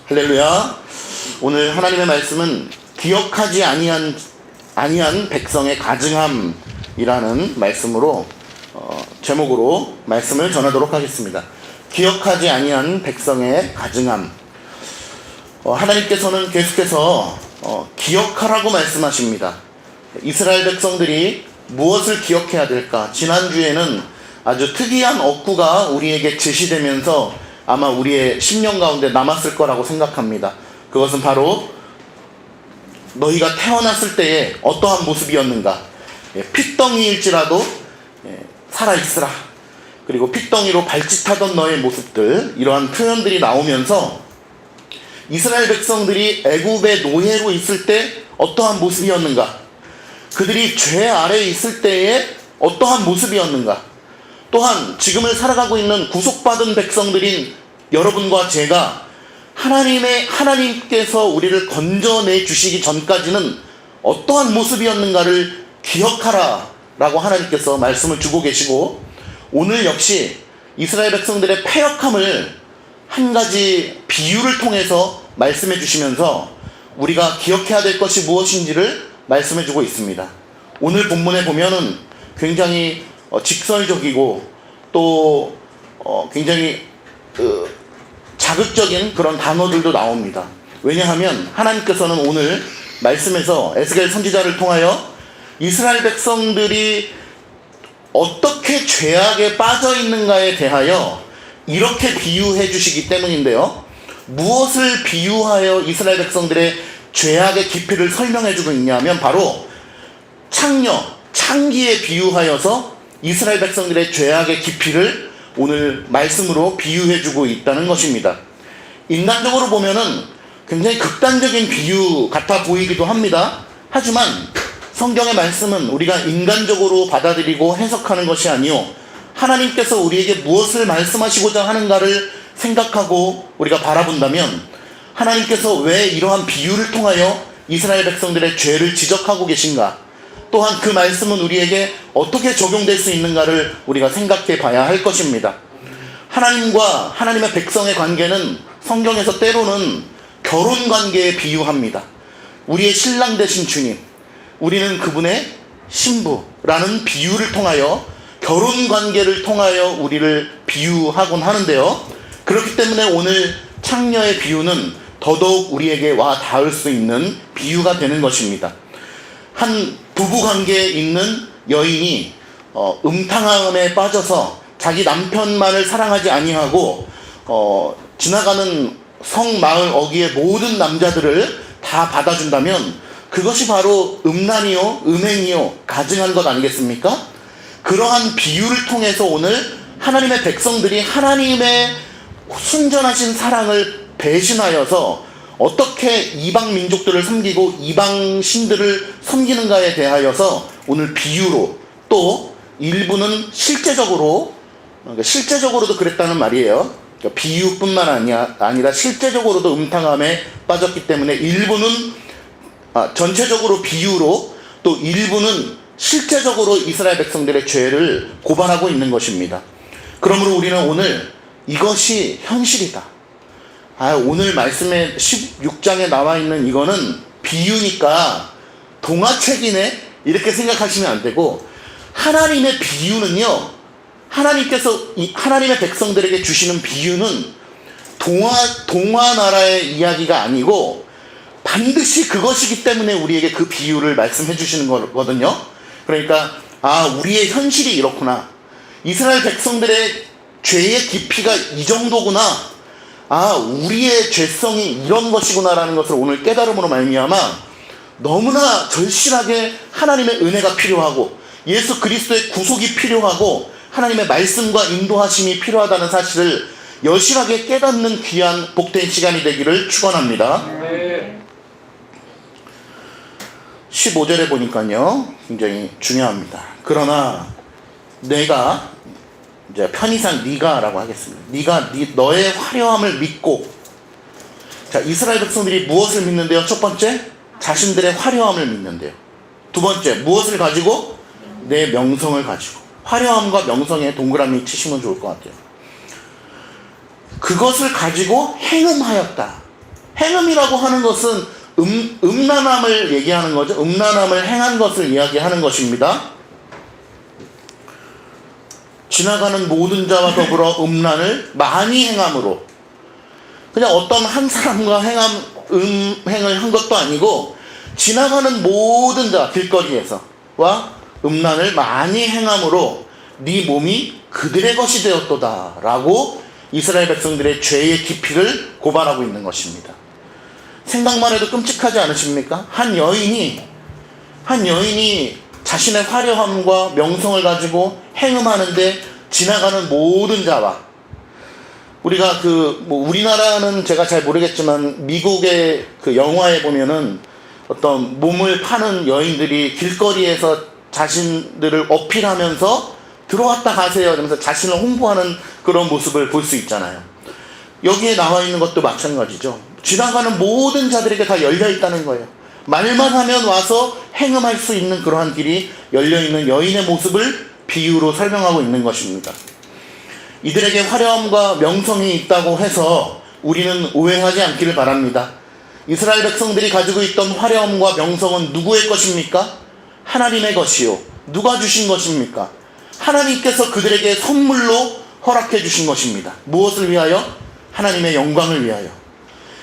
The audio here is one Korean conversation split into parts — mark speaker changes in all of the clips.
Speaker 1: 할렐루야. 오늘 하나님의 말씀은 기억하지 아니한 백성의 가증함이라는 말씀으로 제목으로 말씀을 전하도록 하겠습니다. 기억하지 아니한 백성의 가증함. 하나님께서는 계속해서 기억하라고 말씀하십니다. 이스라엘 백성들이 무엇을 기억해야 될까? 지난주에는 아주 특이한 억구가 우리에게 제시되면서 아마 우리의 심령 가운데 남았을 거라고 생각합니다. 그것은 바로 너희가 태어났을 때에 어떠한 모습이었는가? 핏덩이일지라도 살아있으라. 그리고 핏덩이로 발짓하던 너의 모습들, 이러한 표현들이 나오면서 이스라엘 백성들이 애굽의 노예로 있을 때 어떠한 모습이었는가? 그들이 죄 아래에 있을 때에 어떠한 모습이었는가? 또한 지금을 살아가고 있는 구속받은 백성들인 여러분과 제가 하나님께서 우리를 건져내 주시기 전까지는 어떠한 모습이었는가를 기억하라 라고 하나님께서 말씀을 주고 계시고, 오늘 역시 이스라엘 백성들의 패역함을 한 가지 비유를 통해서 말씀해 주시면서 우리가 기억해야 될 것이 무엇인지를 말씀해 주고 있습니다. 오늘 본문에 보면은 굉장히 직설적이고 또 굉장히 자극적인 그런 단어들도 나옵니다. 왜냐하면 하나님께서는 오늘 말씀에서 에스겔 선지자를 통하여 이스라엘 백성들이 어떻게 죄악에 빠져 있는가에 대하여 이렇게 비유해 주시기 때문인데요. 무엇을 비유하여 이스라엘 백성들의 죄악의 깊이를 설명해 주고 있냐면 바로 창기에 비유하여서 이스라엘 백성들의 죄악의 깊이를 오늘 말씀으로 비유해 주고 있다는 것입니다. 인간적으로 보면은 굉장히 극단적인 비유 같아 보이기도 합니다. 하지만 성경의 말씀은 우리가 인간적으로 받아들이고 해석하는 것이 아니요, 하나님께서 우리에게 무엇을 말씀하시고자 하는가를 생각하고 우리가 바라본다면 하나님께서 왜 이러한 비유를 통하여 이스라엘 백성들의 죄를 지적하고 계신가, 또한 그 말씀은 우리에게 어떻게 적용될 수 있는가를 우리가 생각해 봐야 할 것입니다. 하나님과 하나님의 백성의 관계는 성경에서 때로는 결혼 관계에 비유합니다. 우리의 신랑 되신 주님, 우리는 그분의 신부라는 비유를 통하여 결혼 관계를 통하여 우리를 비유하곤 하는데요. 그렇기 때문에 오늘 창녀의 비유는 더더욱 우리에게 와 닿을 수 있는 비유가 되는 것입니다. 한 부부관계에 있는 여인이 음탕함에 빠져서 자기 남편만을 사랑하지 아니하고 지나가는 성마을 어귀의 모든 남자들을 다 받아준다면 그것이 바로 음란이요, 음행이요, 가증한 것 아니겠습니까? 그러한 비유를 통해서 오늘 하나님의 백성들이 하나님의 순전하신 사랑을 배신하여서 어떻게 이방 민족들을 섬기고 이방 신들을 섬기는가에 대하여서 오늘 비유로, 또 일부는 실제적으로도 그랬다는 말이에요. 그러니까 비유뿐만 아니라 실제적으로도 음탕함에 빠졌기 때문에 일부는 전체적으로 비유로, 또 일부는 실제적으로 이스라엘 백성들의 죄를 고발하고 있는 것입니다. 그러므로 우리는 오늘 이것이 현실이다. 오늘 말씀에 16장에 나와 있는 이거는 비유니까 동화책이네 이렇게 생각하시면 안 되고, 하나님의 비유는요, 하나님께서 하나님의 백성들에게 주시는 비유는 동화 나라의 이야기가 아니고 반드시 그것이기 때문에 우리에게 그 비유를 말씀해 주시는 거거든요. 그러니까 우리의 현실이 이렇구나, 이스라엘 백성들의 죄의 깊이가 이 정도구나, 우리의 죄성이 이런 것이구나라는 것을 오늘 깨달음으로 말미암아 너무나 절실하게 하나님의 은혜가 필요하고 예수 그리스도의 구속이 필요하고 하나님의 말씀과 인도하심이 필요하다는 사실을 여실하게 깨닫는 귀한 복된 시간이 되기를 축원합니다. 15절에 보니까요, 굉장히 중요합니다. 그러나 내가, 이제 편의상 네가라고 하겠습니다. 네가 너의 화려함을 믿고. 자, 이스라엘 백성들이 무엇을 믿는데요? 첫 번째, 자신들의 화려함을 믿는데요. 두 번째, 무엇을 가지고? 내 명성을 가지고. 화려함과 명성에 동그라미 치시면 좋을 것 같아요. 그것을 가지고 행음하였다. 행음이라고 하는 것은 음란함을 얘기하는 거죠. 음란함을 행한 것을 이야기하는 것입니다. 지나가는 모든 자와 더불어 음란을 많이 행함으로, 그냥 어떤 한 사람과 음행을 한 것도 아니고 지나가는 모든 자, 길거리에서와 음란을 많이 행함으로 네 몸이 그들의 것이 되었도다 라고 이스라엘 백성들의 죄의 깊이를 고발하고 있는 것입니다. 생각만 해도 끔찍하지 않으십니까? 한 여인이 자신의 화려함과 명성을 가지고 행음하는데 지나가는 모든 자와, 우리가 우리나라는 제가 잘 모르겠지만 미국의 그 영화에 보면은 어떤 몸을 파는 여인들이 길거리에서 자신들을 어필하면서 들어왔다 가세요 이러면서 자신을 홍보하는 그런 모습을 볼 수 있잖아요. 여기에 나와 있는 것도 마찬가지죠. 지나가는 모든 자들에게 다 열려 있다는 거예요. 말만 하면 와서 행음할 수 있는 그러한 길이 열려 있는 여인의 모습을 비유로 설명하고 있는 것입니다. 이들에게 화려함과 명성이 있다고 해서 우리는 오해하지 않기를 바랍니다. 이스라엘 백성들이 가지고 있던 화려함과 명성은 누구의 것입니까? 하나님의 것이요. 누가 주신 것입니까? 하나님께서 그들에게 선물로 허락해 주신 것입니다. 무엇을 위하여? 하나님의 영광을 위하여.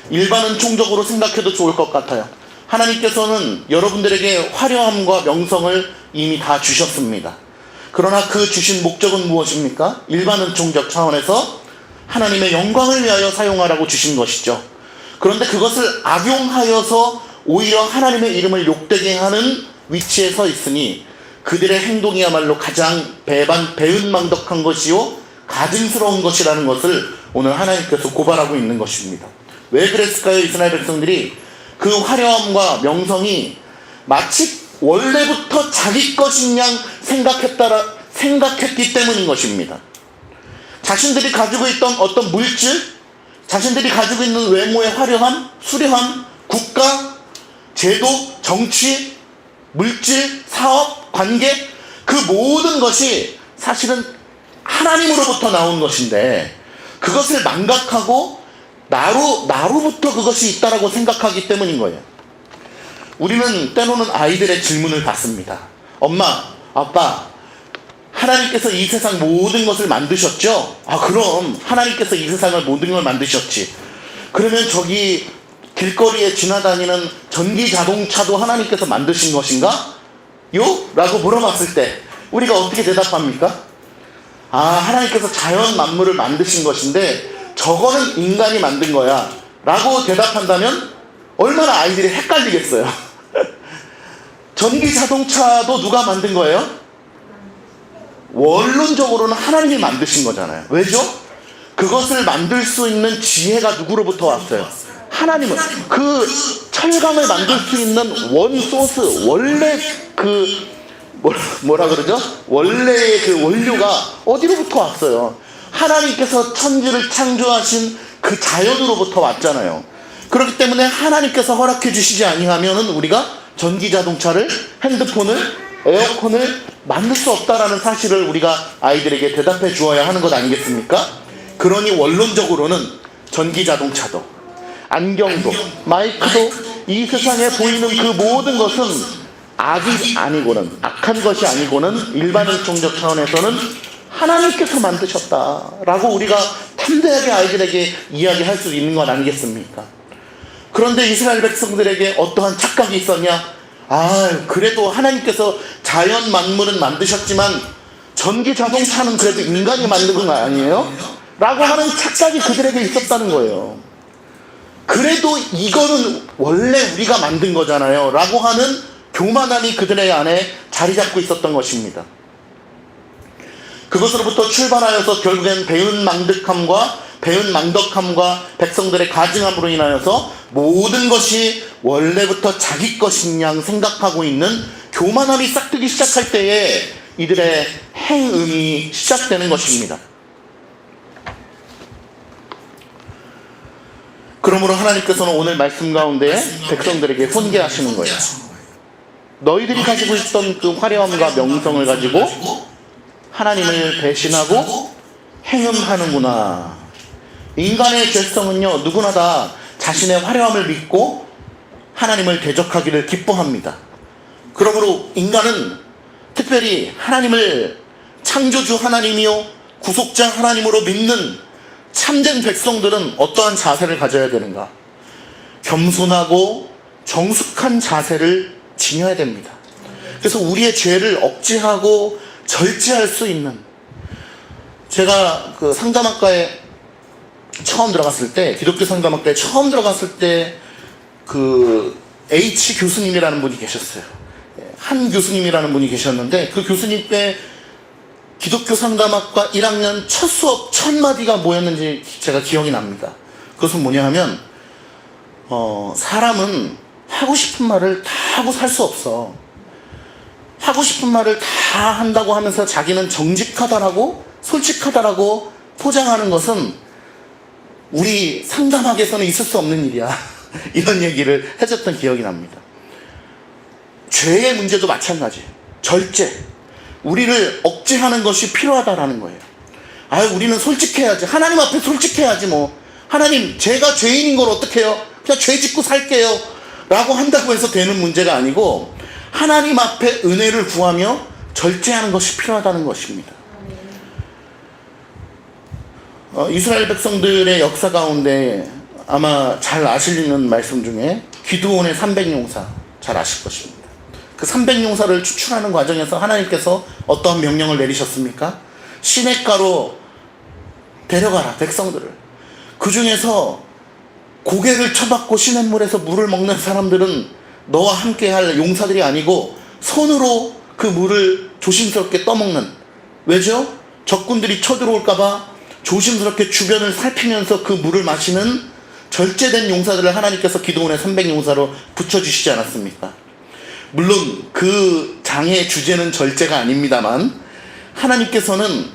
Speaker 1: 일반은 총적으로 생각해도 좋을 것 같아요. 하나님께서는 여러분들에게 화려함과 명성을 이미 다 주셨습니다. 그러나 그 주신 목적은 무엇입니까? 일반은 총적 차원에서 하나님의 영광을 위하여 사용하라고 주신 것이죠. 그런데 그것을 악용하여서 오히려 하나님의 이름을 욕되게 하는 위치에 서 있으니 그들의 행동이야말로 가장 배은망덕한 것이요 가증스러운 것이라는 것을 오늘 하나님께서 고발하고 있는 것입니다. 왜 그랬을까요? 이스라엘 백성들이 그 화려함과 명성이 마치 원래부터 자기 것인 양 생각했기 때문인 것입니다. 자신들이 가지고 있던 어떤 물질, 자신들이 가지고 있는 외모의 화려함, 수려함, 국가, 제도, 정치, 물질, 사업, 관계, 그 모든 것이 사실은 하나님으로부터 나온 것인데 그것을 망각하고 나로부터 그것이 있다라고 생각하기 때문인 거예요. 우리는 때로는 아이들의 질문을 받습니다. 엄마, 아빠, 하나님께서 이 세상 모든 것을 만드셨죠? 아, 그럼 하나님께서 이 세상을 모든 걸 만드셨지. 그러면 저기 길거리에 지나다니는 전기 자동차도 하나님께서 만드신 것인가? 요? 라고 물어봤을 때 우리가 어떻게 대답합니까? 아, 하나님께서 자연 만물을 만드신 것인데 저거는 인간이 만든 거야 라고 대답한다면 얼마나 아이들이 헷갈리겠어요. 전기 자동차도 누가 만든 거예요? 원론적으로는 하나님이 만드신 거잖아요. 왜죠? 그것을 만들 수 있는 지혜가 누구로부터 왔어요? 하나님은. 그 철강을 만들 수 있는 원소스, 원래 뭐라 그러죠? 원래의 그 원료가 어디로부터 왔어요? 하나님께서 천지를 창조하신 그 자연으로부터 왔잖아요. 그렇기 때문에 하나님께서 허락해 주시지 아니하면은 우리가 전기자동차를, 핸드폰을, 에어컨을 만들 수 없다라는 사실을 우리가 아이들에게 대답해 주어야 하는 것 아니겠습니까? 그러니 원론적으로는 전기자동차도, 안경도, 마이크도, 이 세상에 보이는 그 모든 것은 악한 것이 아니고는 일반의 종적 차원에서는 하나님께서 만드셨다라고 우리가 담대하게 아이들에게 이야기할 수 있는 건 아니겠습니까? 그런데 이스라엘 백성들에게 어떠한 착각이 있었냐? 그래도 하나님께서 자연 만물은 만드셨지만 전기 자동차는 그래도 인간이 만든 건 아니에요? 라고 하는 착각이 그들에게 있었다는 거예요. 그래도 이거는 원래 우리가 만든 거잖아요 라고 하는 교만함이 그들의 안에 자리 잡고 있었던 것입니다. 그것으로부터 출발하여서 결국엔 배은망덕함과 백성들의 가증함으로 인하여서 모든 것이 원래부터 자기 것인 양 생각하고 있는 교만함이 싹트기 시작할 때에 이들의 행음이 시작되는 것입니다. 그러므로 하나님께서는 오늘 말씀 가운데 백성들에게 훈계하시는 거예요. 너희들이 가지고 있던 그 화려함과 명성을 가지고 하나님을 배신하고 행음하는구나. 인간의 죄성은요, 누구나 다 자신의 화려함을 믿고 하나님을 대적하기를 기뻐합니다. 그러므로 인간은 특별히 하나님을 창조주 하나님이요 구속자 하나님으로 믿는 참된 백성들은 어떠한 자세를 가져야 되는가? 겸손하고 정숙한 자세를 지녀야 됩니다. 그래서 우리의 죄를 억제하고 절제할 수 있는, 제가 그 상담학과에 처음 들어갔을 때, 기독교 상담학과에 처음 들어갔을 때 그 H 교수님이라는 분이 계셨어요. 한 교수님이라는 분이 계셨는데, 그 교수님께 기독교 상담학과 1학년 첫 수업 첫 마디가 뭐였는지 제가 기억이 납니다. 그것은 뭐냐 하면 사람은 하고 싶은 말을 다 하고 살 수 없어. 하고 싶은 말을 다 한다고 하면서 자기는 정직하다라고 솔직하다라고 포장하는 것은 우리 상담학에서는 있을 수 없는 일이야. 이런 얘기를 해줬던 기억이 납니다. 죄의 문제도 마찬가지예요. 절제. 우리를 억제하는 것이 필요하다라는 거예요. 우리는 솔직해야지. 하나님 앞에 솔직해야지 뭐. 하나님, 제가 죄인인 걸 어떡해요? 그냥 죄 짓고 살게요. 라고 한다고 해서 되는 문제가 아니고, 하나님 앞에 은혜를 구하며 절제하는 것이 필요하다는 것입니다. 이스라엘 백성들의 역사 가운데 아마 잘 아시는 말씀 중에 기드온의 300용사 잘 아실 것입니다. 그 300용사를 추출하는 과정에서 하나님께서 어떠한 명령을 내리셨습니까? 시냇가로 데려가라 백성들을. 그 중에서 고개를 쳐박고 시냇물에서 물을 먹는 사람들은 너와 함께 할 용사들이 아니고 손으로 그 물을 조심스럽게 떠먹는, 왜죠? 적군들이 쳐들어올까봐 조심스럽게 주변을 살피면서 그 물을 마시는 절제된 용사들을 하나님께서 기드온의 300용사로 붙여주시지 않았습니까? 물론 그 장의 주제는 절제가 아닙니다만, 하나님께서는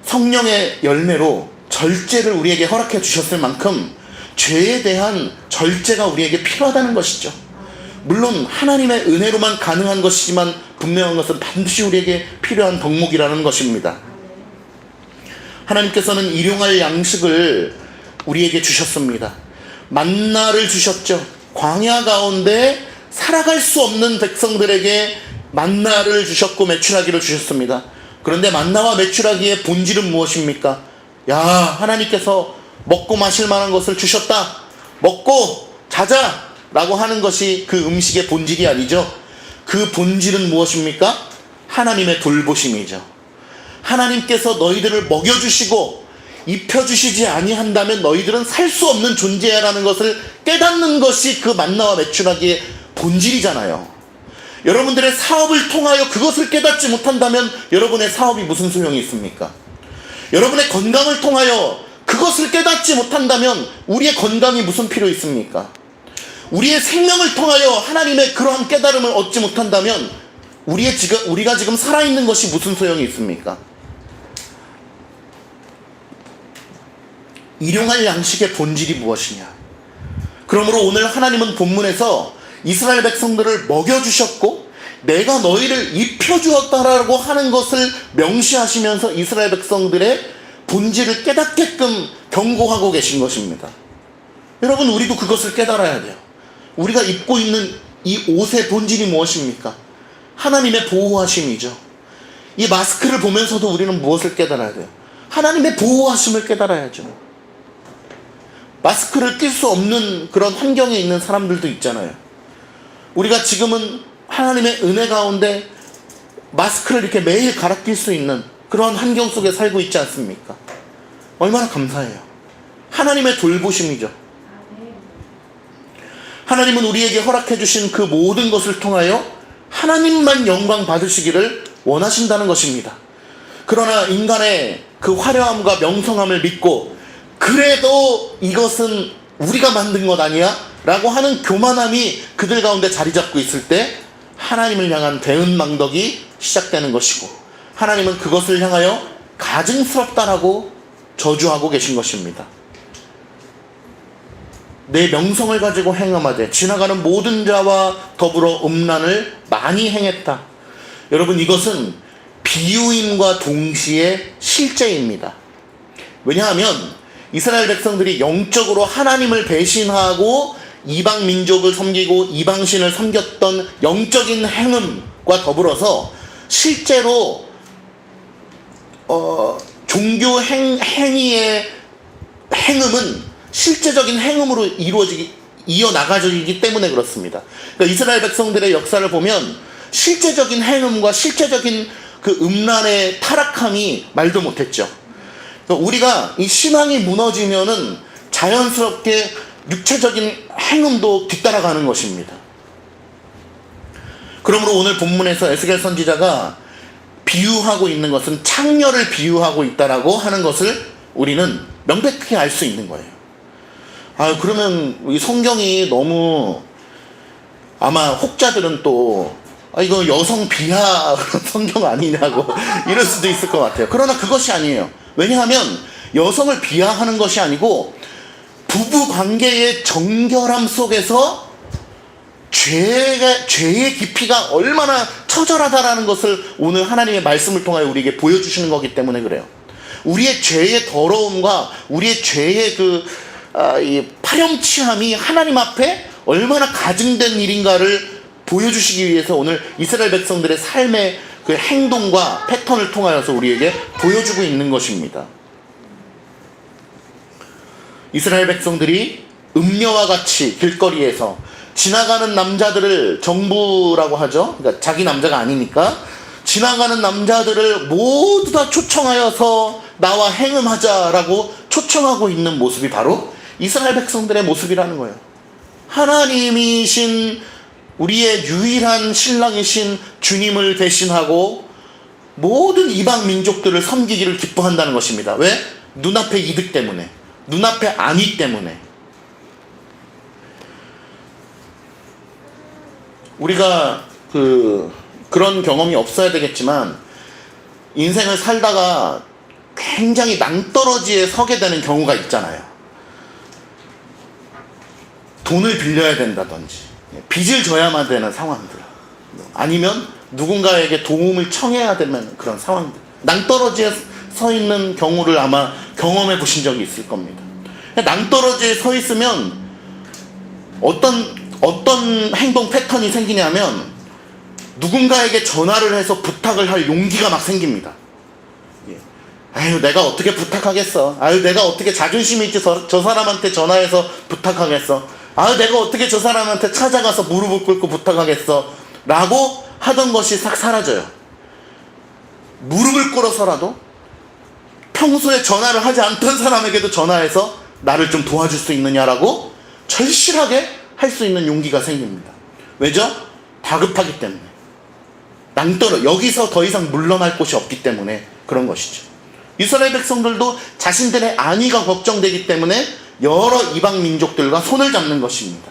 Speaker 1: 성령의 열매로 절제를 우리에게 허락해 주셨을 만큼 죄에 대한 절제가 우리에게 필요하다는 것이죠. 물론 하나님의 은혜로만 가능한 것이지만 분명한 것은 반드시 우리에게 필요한 덕목이라는 것입니다. 하나님께서는 일용할 양식을 우리에게 주셨습니다. 만나를 주셨죠. 광야 가운데 살아갈 수 없는 백성들에게 만나를 주셨고 메추라기를 주셨습니다. 그런데 만나와 메추라기의 본질은 무엇입니까? 하나님께서 먹고 마실 만한 것을 주셨다, 먹고 자자 라고 하는 것이 그 음식의 본질이 아니죠. 그 본질은 무엇입니까? 하나님의 돌보심이죠. 하나님께서 너희들을 먹여주시고 입혀주시지 아니한다면 너희들은 살 수 없는 존재야라는 것을 깨닫는 것이 그 만나와 메추라기의 본질이잖아요. 여러분들의 사업을 통하여 그것을 깨닫지 못한다면 여러분의 사업이 무슨 소용이 있습니까? 여러분의 건강을 통하여 그것을 깨닫지 못한다면 우리의 건강이 무슨 필요 있습니까? 우리의 생명을 통하여 하나님의 그러한 깨달음을 얻지 못한다면 우리가 지금 살아있는 것이 무슨 소용이 있습니까? 일용할 양식의 본질이 무엇이냐? 그러므로 오늘 하나님은 본문에서 이스라엘 백성들을 먹여주셨고 내가 너희를 입혀주었다라고 하는 것을 명시하시면서 이스라엘 백성들의 본질을 깨닫게끔 경고하고 계신 것입니다. 여러분, 우리도 그것을 깨달아야 돼요. 우리가 입고 있는 이 옷의 본질이 무엇입니까? 하나님의 보호하심이죠. 이 마스크를 보면서도 우리는 무엇을 깨달아야 돼요? 하나님의 보호하심을 깨달아야죠. 마스크를 낄 수 없는 그런 환경에 있는 사람들도 있잖아요. 우리가 지금은 하나님의 은혜 가운데 마스크를 이렇게 매일 갈아 낄 수 있는 그런 환경 속에 살고 있지 않습니까? 얼마나 감사해요. 하나님의 돌보심이죠. 하나님은 우리에게 허락해 주신 그 모든 것을 통하여 하나님만 영광 받으시기를 원하신다는 것입니다. 그러나 인간의 그 화려함과 명성함을 믿고 그래도 이것은 우리가 만든 것 아니야? 라고 하는 교만함이 그들 가운데 자리 잡고 있을 때 하나님을 향한 대은망덕이 시작되는 것이고, 하나님은 그것을 향하여 가증스럽다라고 저주하고 계신 것입니다. 내 명성을 가지고 행함하되 지나가는 모든 자와 더불어 음란을 많이 행했다. 여러분, 이것은 비유임과 동시에 실제입니다. 왜냐하면 이스라엘 백성들이 영적으로 하나님을 배신하고 이방 민족을 섬기고 이방신을 섬겼던 영적인 행음과 더불어서 실제로 종교 행위의 행음은 실제적인 행음으로 이어나가지기 때문에 그렇습니다. 그러니까 이스라엘 백성들의 역사를 보면 실제적인 행음과 실제적인 그 음란의 타락함이 말도 못했죠. 그러니까 우리가 이 신앙이 무너지면은 자연스럽게 육체적인 행음도 뒤따라가는 것입니다. 그러므로 오늘 본문에서 에스겔 선지자가 비유하고 있는 것은 창녀를 비유하고 있다라고 하는 것을 우리는 명백히 알 수 있는 거예요. 그러면 이 성경이 너무 아마 혹자들은 또 이거 여성 비하 성경 아니냐고 이럴 수도 있을 것 같아요. 그러나 그것이 아니에요. 왜냐하면 여성을 비하하는 것이 아니고 부부 관계의 정결함 속에서 죄의 깊이가 얼마나 처절하다라는 것을 오늘 하나님의 말씀을 통하여 우리에게 보여주시는 거기 때문에 그래요. 우리의 죄의 더러움과 우리의 죄의 이 파렴치함이 하나님 앞에 얼마나 가증된 일인가를 보여주시기 위해서 오늘 이스라엘 백성들의 삶의 그 행동과 패턴을 통하여서 우리에게 보여주고 있는 것입니다. 이스라엘 백성들이 음녀와 같이 길거리에서 지나가는 남자들을 정부라고 하죠. 그러니까 자기 남자가 아니니까 지나가는 남자들을 모두 다 초청하여서 나와 행음하자라고 초청하고 있는 모습이 바로 이스라엘 백성들의 모습이라는 거예요. 하나님이신 우리의 유일한 신랑이신 주님을 대신하고 모든 이방 민족들을 섬기기를 기뻐한다는 것입니다. 왜? 눈앞의 이득 때문에, 눈앞의 안위 때문에. 우리가 그런 경험이 없어야 되겠지만 인생을 살다가 굉장히 낭떠러지에 서게 되는 경우가 있잖아요. 돈을 빌려야 된다든지 빚을 져야만 되는 상황들, 아니면 누군가에게 도움을 청해야 되는 그런 상황들, 낭떠러지에 서 있는 경우를 아마 경험해 보신 적이 있을 겁니다. 낭떠러지에 서 있으면 어떤 행동 패턴이 생기냐면 누군가에게 전화를 해서 부탁을 할 용기가 막 생깁니다. 내가 어떻게 부탁하겠어. 내가 어떻게 자존심이 있지 저 사람한테 전화해서 부탁하겠어. 내가 어떻게 저 사람한테 찾아가서 무릎을 꿇고 부탁하겠어 라고 하던 것이 싹 사라져요. 무릎을 꿇어서라도 평소에 전화를 하지 않던 사람에게도 전화해서 나를 좀 도와줄 수 있느냐라고 절실하게 할 수 있는 용기가 생깁니다. 왜죠? 다급하기 때문에. 여기서 더 이상 물러날 곳이 없기 때문에 그런 것이죠. 이스라엘 백성들도 자신들의 안위가 걱정되기 때문에 여러 이방 민족들과 손을 잡는 것입니다.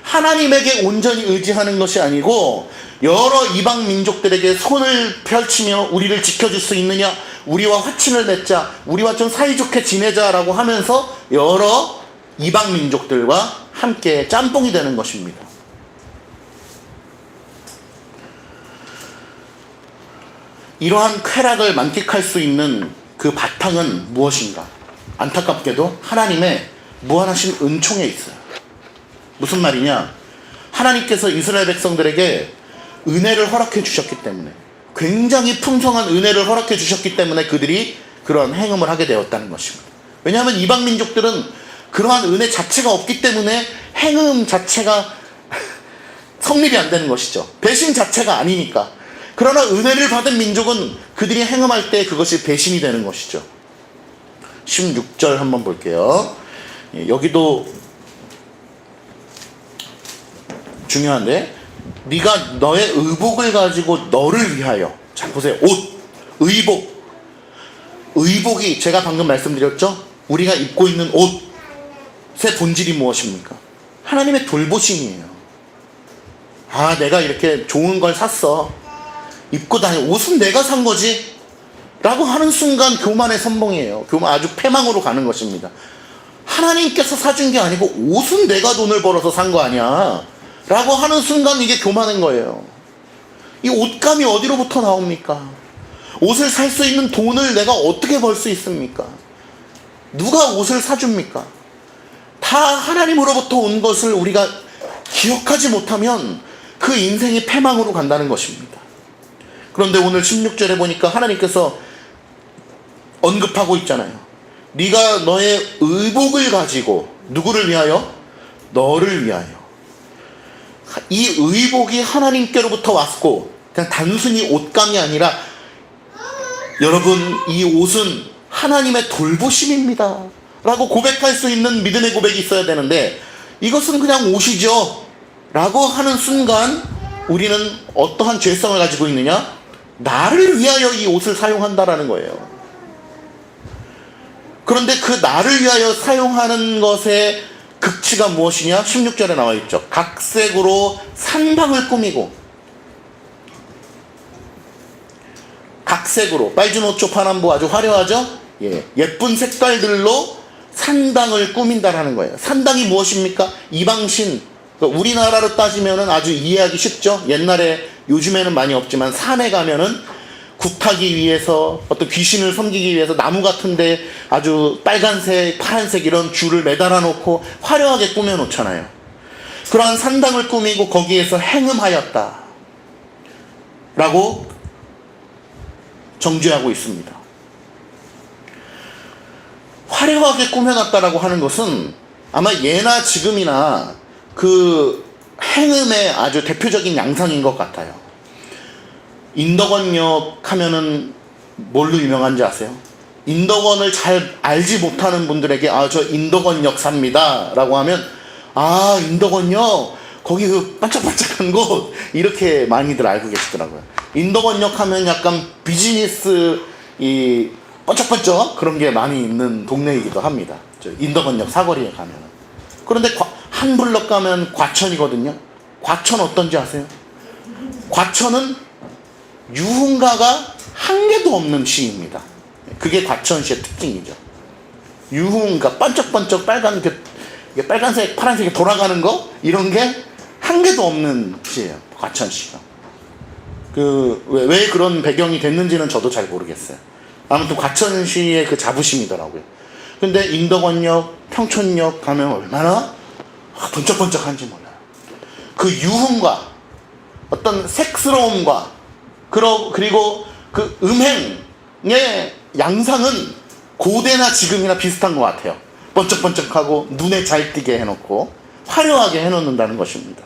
Speaker 1: 하나님에게 온전히 의지하는 것이 아니고 여러 이방 민족들에게 손을 펼치며 우리를 지켜줄 수 있느냐, 우리와 화친을 맺자, 우리와 좀 사이좋게 지내자라고 하면서 여러 이방 민족들과 함께 짬뽕이 되는 것입니다. 이러한 쾌락을 만끽할 수 있는 그 바탕은 무엇인가? 안타깝게도 하나님의 무한하신 은총에 있어요. 무슨 말이냐? 하나님께서 이스라엘 백성들에게 은혜를 허락해 주셨기 때문에, 굉장히 풍성한 은혜를 허락해 주셨기 때문에 그들이 그런 행음을 하게 되었다는 것입니다. 왜냐하면 이방 민족들은 그러한 은혜 자체가 없기 때문에 행음 자체가 성립이 안 되는 것이죠. 배신 자체가 아니니까. 그러나 은혜를 받은 민족은 그들이 행음할 때 그것이 배신이 되는 것이죠. 16절 한번 볼게요. 여기도 중요한데, 네가 너의 의복을 가지고 너를 위하여, 자 보세요, 옷, 의복이 제가 방금 말씀드렸죠. 우리가 입고 있는 옷의 본질이 무엇입니까? 하나님의 돌보심이에요. 내가 이렇게 좋은 걸 샀어, 입고 다니, 옷은 내가 산 거지 라고 하는 순간 교만의 선봉이에요. 아주 패망으로 가는 것입니다. 하나님께서 사준 게 아니고 옷은 내가 돈을 벌어서 산 거 아니야 라고 하는 순간 이게 교만인 거예요. 이 옷감이 어디로부터 나옵니까? 옷을 살 수 있는 돈을 내가 어떻게 벌 수 있습니까? 누가 옷을 사줍니까? 다 하나님으로부터 온 것을 우리가 기억하지 못하면 그 인생이 패망으로 간다는 것입니다. 그런데 오늘 16절에 보니까 하나님께서 언급하고 있잖아요. 네가 너의 의복을 가지고 누구를 위하여? 너를 위하여. 이 의복이 하나님께로부터 왔고 그냥 단순히 옷감이 아니라 여러분 이 옷은 하나님의 돌보심입니다 라고 고백할 수 있는 믿음의 고백이 있어야 되는데 이것은 그냥 옷이죠 라고 하는 순간 우리는 어떠한 죄성을 가지고 있느냐? 나를 위하여 이 옷을 사용한다라는 거예요. 그런데 그 나를 위하여 사용하는 것의 극치가 무엇이냐? 16절에 나와 있죠. 각색으로 산방을 꾸미고, 각색으로 빨주노초 파남보 아주 화려하죠? 예쁜 색깔들로 산당을 꾸민다라는 거예요. 산당이 무엇입니까? 이방신. 그러니까 우리나라로 따지면은 아주 이해하기 쉽죠? 옛날에, 요즘에는 많이 없지만 산에 가면은 굿하기 위해서 어떤 귀신을 섬기기 위해서 나무 같은데 아주 빨간색, 파란색 이런 줄을 매달아 놓고 화려하게 꾸며 놓잖아요. 그러한 산당을 꾸미고 거기에서 행음하였다 라고 정죄하고 있습니다. 화려하게 꾸며놨다라고 하는 것은 아마 예나 지금이나 그 행음의 아주 대표적인 양상인 것 같아요. 인덕원역 하면은 뭘로 유명한지 아세요? 인덕원을 잘 알지 못하는 분들에게 저 인덕원역 삽니다 라고 하면 인덕원역 거기 그 반짝반짝한 곳 이렇게 많이들 알고 계시더라고요. 인덕원역 하면 약간 비즈니스 이 번쩍번쩍 그런 게 많이 있는 동네이기도 합니다. 저 인덕원역 사거리에 가면은. 그런데 한 블럭 가면 과천이거든요. 과천 어떤지 아세요? 과천은 유흥가가 한 개도 없는 시입니다. 그게 과천시의 특징이죠. 유흥가 반짝반짝 빨간색 파란색이 돌아가는 거 이런 게 한 개도 없는 시예요. 과천시가. 왜 그런 배경이 됐는지는 저도 잘 모르겠어요. 아무튼 과천시의 그 자부심이더라고요. 근데 인덕원역, 평촌역 가면 얼마나 번쩍번쩍한지 몰라요. 그 유흥과 어떤 색스러움과 그리고 그 음행의 양상은 고대나 지금이나 비슷한 것 같아요. 번쩍번쩍하고 눈에 잘 띄게 해놓고 화려하게 해놓는다는 것입니다.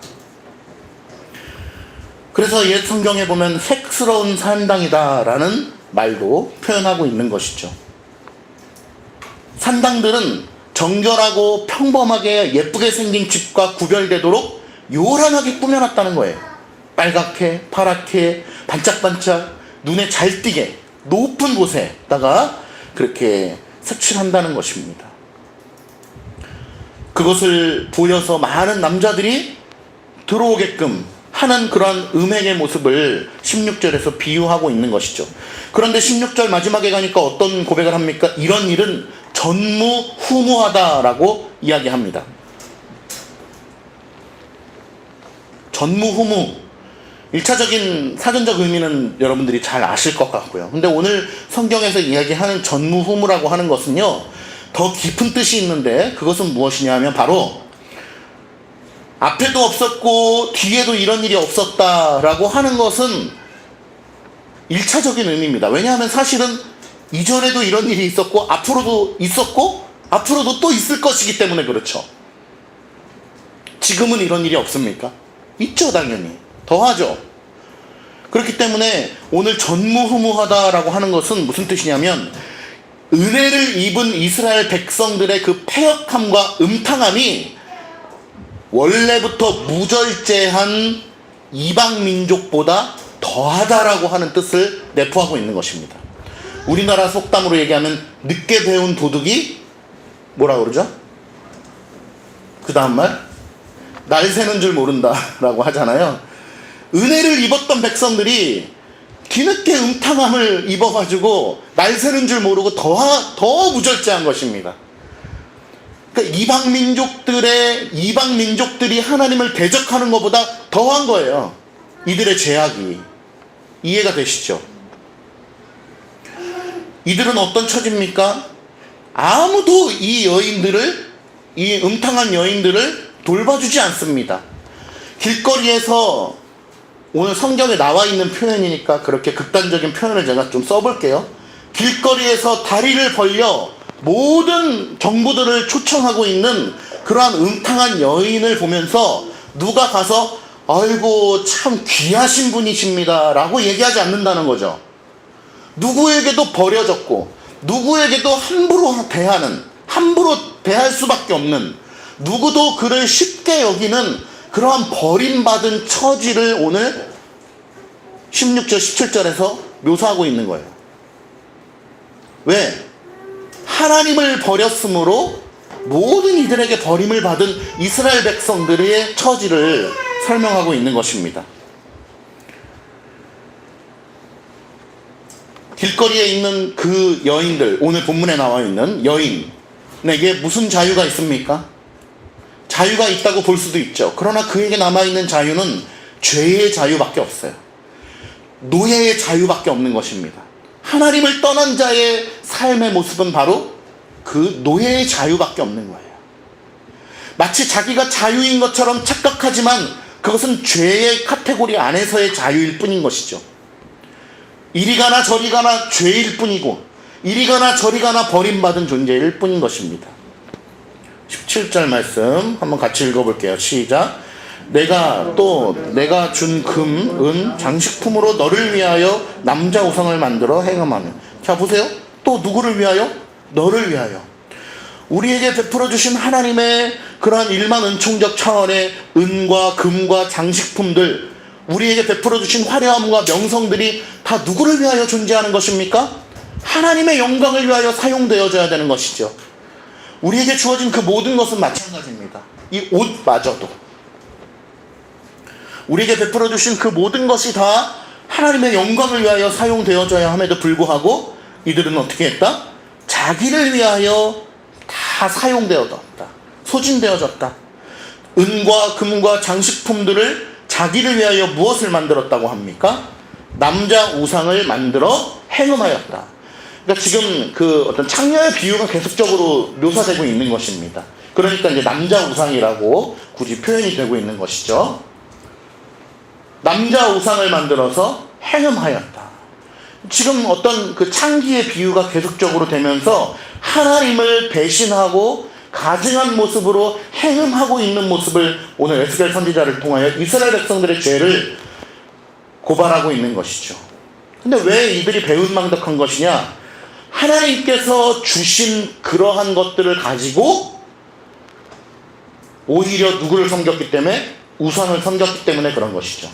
Speaker 1: 그래서 옛 성경에 보면 색스러운 산당이다라는 말도 표현하고 있는 것이죠. 산당들은 정결하고 평범하게 예쁘게 생긴 집과 구별되도록 요란하게 꾸며놨다는 거예요. 빨갛게, 파랗게, 반짝반짝, 눈에 잘 띄게 높은 곳에다가 그렇게 색칠한다는 것입니다. 그것을 보여서 많은 남자들이 들어오게끔 하는 그런 음행의 모습을 16절에서 비유하고 있는 것이죠. 그런데 16절 마지막에 가니까 어떤 고백을 합니까? 이런 일은 전무후무하다라고 이야기합니다. 전무후무. 1차적인 사전적 의미는 여러분들이 잘 아실 것 같고요. 근데 오늘 성경에서 이야기하는 전무후무라고 하는 것은요, 더 깊은 뜻이 있는데 그것은 무엇이냐 하면 바로 앞에도 없었고 뒤에도 이런 일이 없었다라고 하는 것은 1차적인 의미입니다. 왜냐하면 사실은 이전에도 이런 일이 있었고 앞으로도 있었고 앞으로도 또 있을 것이기 때문에 그렇죠. 지금은 이런 일이 없습니까? 있죠, 당연히. 더하죠. 그렇기 때문에 오늘 전무후무하다라고 하는 것은 무슨 뜻이냐면 은혜를 입은 이스라엘 백성들의 그 패역함과 음탕함이 원래부터 무절제한 이방 민족보다 더하다라고 하는 뜻을 내포하고 있는 것입니다. 우리나라 속담으로 얘기하면 늦게 배운 도둑이 뭐라 그러죠? 그 다음 말? 날 새는 줄 모른다라고 하잖아요. 은혜를 입었던 백성들이 뒤늦게 음탕함을 입어가지고 날 새는 줄 모르고 더 무절제한 것입니다. 그러니까 이방 민족들이 하나님을 대적하는 것보다 더한 거예요. 이들의 죄악이. 이해가 되시죠? 이들은 어떤 처지입니까? 아무도 이 여인들을, 이 음탕한 여인들을 돌봐주지 않습니다. 길거리에서, 오늘 성경에 나와 있는 표현이니까 그렇게 극단적인 표현을 제가 좀 써볼게요. 길거리에서 다리를 벌려 모든 정부들을 초청하고 있는 그러한 음탕한 여인을 보면서 누가 가서 아이고 참 귀하신 분이십니다 라고 얘기하지 않는다는 거죠. 누구에게도 버려졌고 누구에게도 함부로 대할 수밖에 없는, 누구도 그를 쉽게 여기는 그러한 버림받은 처지를 오늘 16절 17절에서 묘사하고 있는 거예요. 왜? 하나님을 버렸으므로 모든 이들에게 버림을 받은 이스라엘 백성들의 처지를 설명하고 있는 것입니다. 길거리에 있는 그 여인들, 오늘 본문에 나와 있는 여인에게 무슨 자유가 있습니까? 자유가 있다고 볼 수도 있죠. 그러나 그에게 남아있는 자유는 죄의 자유밖에 없어요. 노예의 자유밖에 없는 것입니다. 하나님을 떠난 자의 삶의 모습은 바로 그 노예의 자유밖에 없는 거예요. 마치 자기가 자유인 것처럼 착각하지만 그것은 죄의 카테고리 안에서의 자유일 뿐인 것이죠. 이리 가나 저리 가나 죄일 뿐이고 이리 가나 저리 가나 버림받은 존재일 뿐인 것입니다. 17절 말씀 한번 같이 읽어볼게요. 시작. 내가 준 금, 은, 장식품으로 너를 위하여 남자 우상을 만들어 행음하며. 자 보세요. 또 누구를 위하여? 너를 위하여. 우리에게 베풀어 주신 하나님의 그러한 일만 은총적 차원의 은과 금과 장식품들, 우리에게 베풀어 주신 화려함과 명성들이 다 누구를 위하여 존재하는 것입니까? 하나님의 영광을 위하여 사용되어져야 되는 것이죠. 우리에게 주어진 그 모든 것은 마찬가지입니다. 이 옷마저도 우리에게 베풀어 주신 그 모든 것이 다 하나님의 영광을 위하여 사용되어져야 함에도 불구하고 이들은 어떻게 했다? 자기를 위하여 다 사용되어졌다. 소진되어졌다. 은과 금과 장식품들을 자기를 위하여 무엇을 만들었다고 합니까? 남자 우상을 만들어 행음하였다. 그러니까 지금 그 어떤 창녀의 비유가 계속적으로 묘사되고 있는 것입니다. 그러니까 이제 남자 우상이라고 굳이 표현이 되고 있는 것이죠. 남자 우상을 만들어서 행음하였다. 지금 어떤 그 창기의 비유가 계속적으로 되면서 하나님을 배신하고 가증한 모습으로 행음하고 있는 모습을 오늘 에스겔 선지자를 통하여 이스라엘 백성들의 죄를 고발하고 있는 것이죠. 근데 왜 이들이 배은망덕한 것이냐? 하나님께서 주신 그러한 것들을 가지고 오히려 누구를 섬겼기 때문에? 우상을 섬겼기 때문에 그런 것이죠.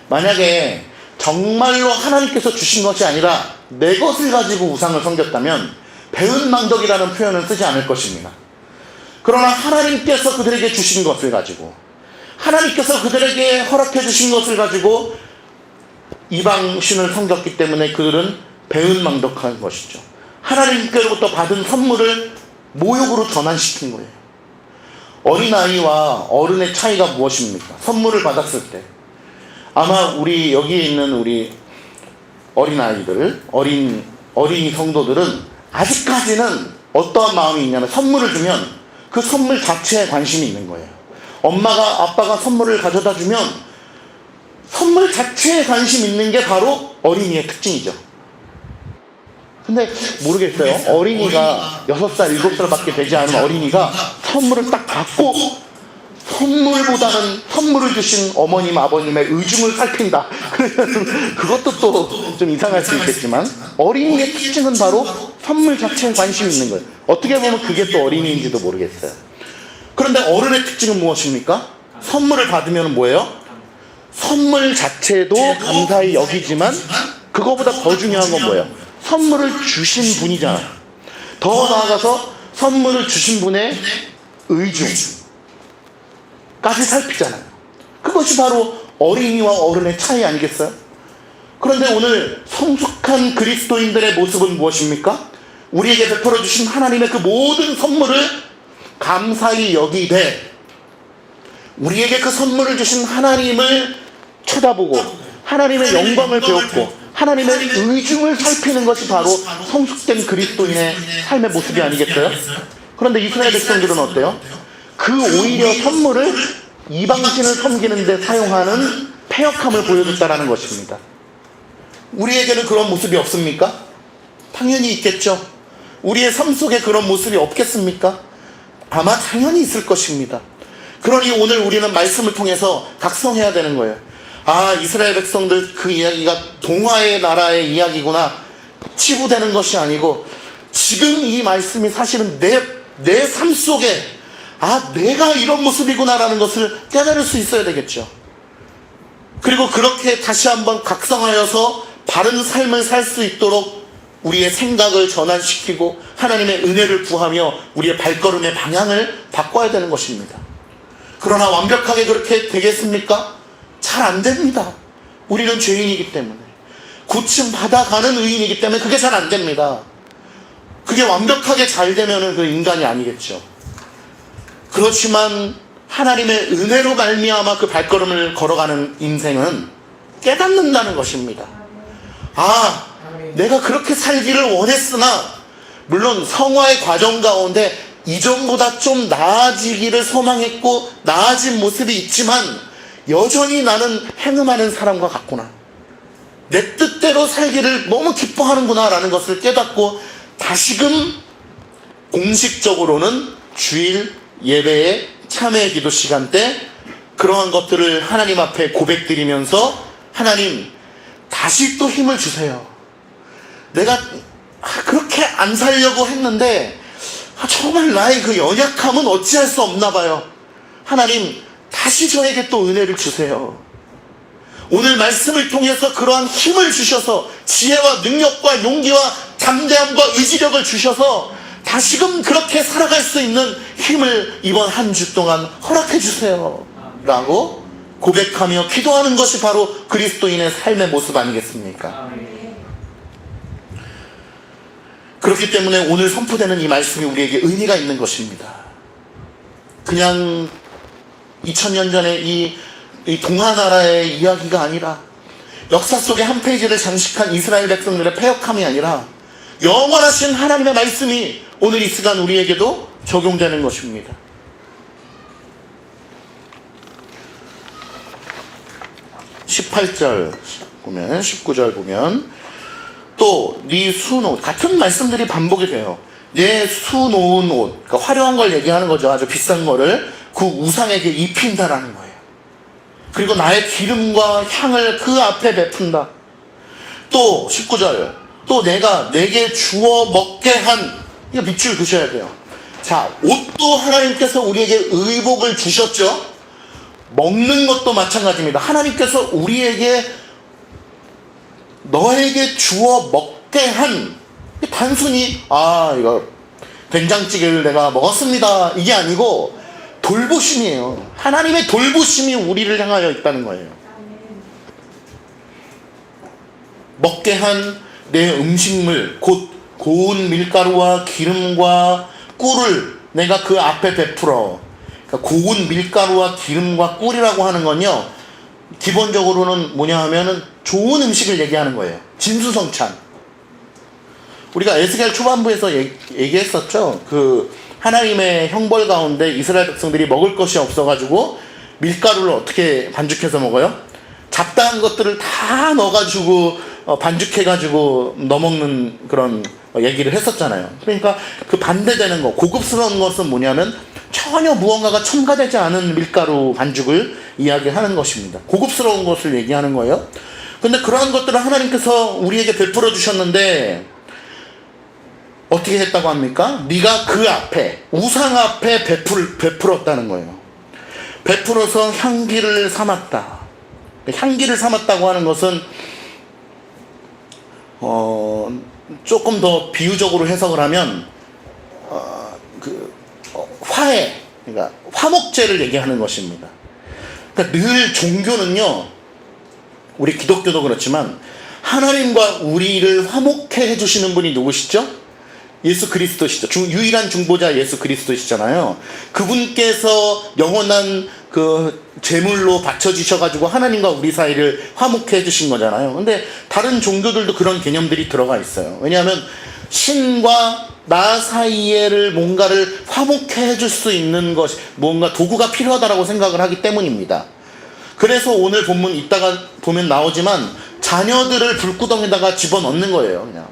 Speaker 1: 만약에 정말로 하나님께서 주신 것이 아니라 내 것을 가지고 우상을 섬겼다면 배은망덕이라는 표현은 쓰지 않을 것입니다. 그러나 하나님께서 그들에게 주신 것을 가지고, 하나님께서 그들에게 허락해 주신 것을 가지고 이방신을 섬겼기 때문에 그들은 배은망덕한 것이죠. 하나님께로부터 받은 선물을 모욕으로 전환시킨 거예요. 어린아이와 어른의 차이가 무엇입니까? 선물을 받았을 때 아마 우리 여기에 있는 우리 어린아이들, 어린이 성도들은 아직까지는 어떠한 마음이 있냐면, 선물을 주면 그 선물 자체에 관심이 있는 거예요. 엄마가 아빠가 선물을 가져다 주면 선물 자체에 관심 있는 게 바로 어린이의 특징이죠. 근데 모르겠어요. 어린이가 6살, 7살밖에 되지 않은 어린이가 선물을 딱 받고 선물보다는 선물을 주신 어머님, 아버님의 의중을 살핀다. 그러면 그것도 또 좀 이상할 수 있겠지만 어린이의 특징은 바로 선물 자체에 관심이 있는 거예요. 어떻게 보면 그게 또 어린이인지도 모르겠어요. 그런데 어른의 특징은 무엇입니까? 선물을 받으면 뭐예요? 선물 자체도 감사히 여기지만 그거보다 더 중요한 건 뭐예요? 선물을 주신 분이잖아요. 더 나아가서 선물을 주신 분의 의중까지 살피잖아요. 그것이 바로 어린이와 어른의 차이 아니겠어요? 그런데 오늘 성숙한 그리스도인들의 모습은 무엇입니까? 우리에게 베풀어 주신 하나님의 그 모든 선물을 감사히 여기되 우리에게 그 선물을 주신 하나님을 쳐다보고 하나님의 영광을 배웠고 하나님의 의중을 살피는 것이 바로 성숙된 그리스도인의 삶의 모습이 아니겠어요? 그런데 이스라엘 백성들은 어때요? 그 오히려 선물을 이방신을 섬기는 데 사용하는 패역함을 보여줬다라는 것입니다. 우리에게는 그런 모습이 없습니까? 당연히 있겠죠. 우리의 삶 속에 그런 모습이 없겠습니까? 아마 당연히 있을 것입니다. 그러니 오늘 우리는 말씀을 통해서 각성해야 되는 거예요. 아, 이스라엘 백성들 그 이야기가 동화의 나라의 이야기구나. 치부되는 것이 아니고 지금 이 말씀이 사실은 내 삶 속에 아, 내가 이런 모습이구나라는 것을 깨달을 수 있어야 되겠죠. 그리고 그렇게 다시 한번 각성하여서 바른 삶을 살 수 있도록 우리의 생각을 전환시키고 하나님의 은혜를 구하며 우리의 발걸음의 방향을 바꿔야 되는 것입니다. 그러나 완벽하게 그렇게 되겠습니까? 잘 안 됩니다. 우리는 죄인이기 때문에. 고침 받아가는 의인이기 때문에 그게 잘 안 됩니다. 그게 완벽하게 잘 되면 그 인간이 아니겠죠. 그렇지만 하나님의 은혜로 말미암아 그 발걸음을 걸어가는 인생은 깨닫는다는 것입니다. 아, 내가 그렇게 살기를 원했으나 물론 성화의 과정 가운데 이전보다 좀 나아지기를 소망했고 나아진 모습이 있지만 여전히 나는 행음하는 사람과 같구나. 내 뜻대로 살기를 너무 기뻐하는구나 라는 것을 깨닫고 다시금 공식적으로는 주일 예배의 참회 기도 시간 때 그러한 것들을 하나님 앞에 고백드리면서 하나님 다시 또 힘을 주세요. 내가 그렇게 안 살려고 했는데 정말 나의 그 연약함은 어찌할 수 없나 봐요. 하나님 다시 저에게 또 은혜를 주세요. 오늘 말씀을 통해서 그러한 힘을 주셔서 지혜와 능력과 용기와 담대함과 의지력을 주셔서 다시금 그렇게 살아갈 수 있는 힘을 이번 한 주 동안 허락해 주세요 라고 고백하며 기도하는 것이 바로 그리스도인의 삶의 모습 아니겠습니까? 그렇기 때문에 오늘 선포되는 이 말씀이 우리에게 의미가 있는 것입니다. 그냥 2000년 전에 이 동화나라의 이야기가 아니라 역사 속의 한 페이지를 장식한 이스라엘 백성들의 패역함이 아니라 영원하신 하나님의 말씀이 오늘 이 시간 우리에게도 적용되는 것입니다. 18절 보면 19절 보면 또 네 수놓은 같은 말씀들이 반복이 돼요. 내 수놓은 옷, 그러니까 화려한 걸 얘기하는 거죠. 아주 비싼 거를 그 우상에게 입힌다라는 거예요. 그리고 나의 기름과 향을 그 앞에 베푼다. 또 19절 또 내가 내게 주어 먹게 한, 이거 밑줄 그셔야 돼요. 자, 옷도 하나님께서 우리에게 의복을 주셨죠. 먹는 것도 마찬가지입니다. 하나님께서 우리에게 너에게 주어 먹게 한, 단순히 이거 된장찌개를 내가 먹었습니다 이게 아니고 돌보심이에요. 하나님의 돌보심이 우리를 향하여 있다는 거예요. 먹게 한 내 음식물 곧 고운 밀가루와 기름과 꿀을 내가 그 앞에 베풀어. 그러니까 고운 밀가루와 기름과 꿀이라고 하는 건요, 기본적으로는 뭐냐 하면은 좋은 음식을 얘기하는 거예요. 진수성찬. 우리가 에스겔 초반부에서 얘기했었죠. 그 하나님의 형벌 가운데 이스라엘 백성들이 먹을 것이 없어가지고 밀가루를 어떻게 반죽해서 먹어요? 잡다한 것들을 다 넣어가지고 반죽해가지고 넣어먹는 그런 얘기를 했었잖아요. 그러니까 그 반대되는 거, 고급스러운 것은 뭐냐면 전혀 무언가가 첨가되지 않은 밀가루 반죽을 이야기하는 것입니다. 고급스러운 것을 얘기하는 거예요. 근데 그러한 것들을 하나님께서 우리에게 베풀어 주셨는데 어떻게 했다고 합니까? 네가 그 앞에, 우상 앞에 베풀었다는 거예요. 베풀어서 향기를 삼았다. 향기를 삼았다고 하는 것은 조금 더 비유적으로 해석을 하면 화해, 그러니까 화목제를 얘기하는 것입니다. 그러니까 늘 종교는요, 우리 기독교도 그렇지만 하나님과 우리를 화목해 해주시는 분이 누구시죠? 예수 그리스도시죠. 유일한 중보자 예수 그리스도시잖아요. 그분께서 영원한 그 제물로 바쳐지셔가지고 하나님과 우리 사이를 화목해 해주신 거잖아요. 근데 다른 종교들도 그런 개념들이 들어가 있어요. 왜냐하면 신과 나 사이에를 뭔가를 화목해 해줄 수 있는 것이 뭔가 도구가 필요하다라고 생각을 하기 때문입니다. 그래서 오늘 본문 이따가 보면 나오지만 자녀들을 불구덩이에다가 집어넣는 거예요. 그냥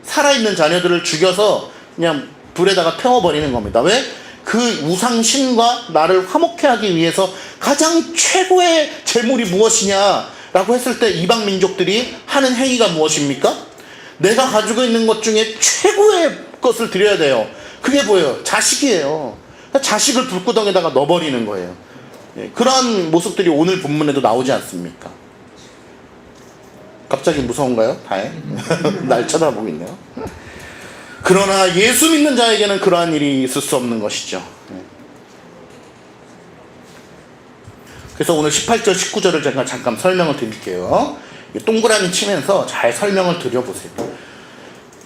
Speaker 1: 살아있는 자녀들을 죽여서 그냥 불에다가 태워버리는 겁니다. 왜? 그 우상신과 나를 화목해 하기 위해서 가장 최고의 제물이 무엇이냐라고 했을 때 이방 민족들이 하는 행위가 무엇입니까? 내가 가지고 있는 것 중에 최고의 것을 드려야 돼요. 그게 뭐예요? 자식이에요. 자식을 불구덩이에다가 넣어버리는 거예요. 그러한 모습들이 오늘 본문에도 나오지 않습니까? 갑자기 무서운가요? 날 쳐다보고 있네요. 그러나 예수 믿는 자에게는 그러한 일이 있을 수 없는 것이죠. 그래서 오늘 18절 19절을 제가 잠깐 설명을 드릴게요. 동그라미 치면서 잘 설명을 드려보세요.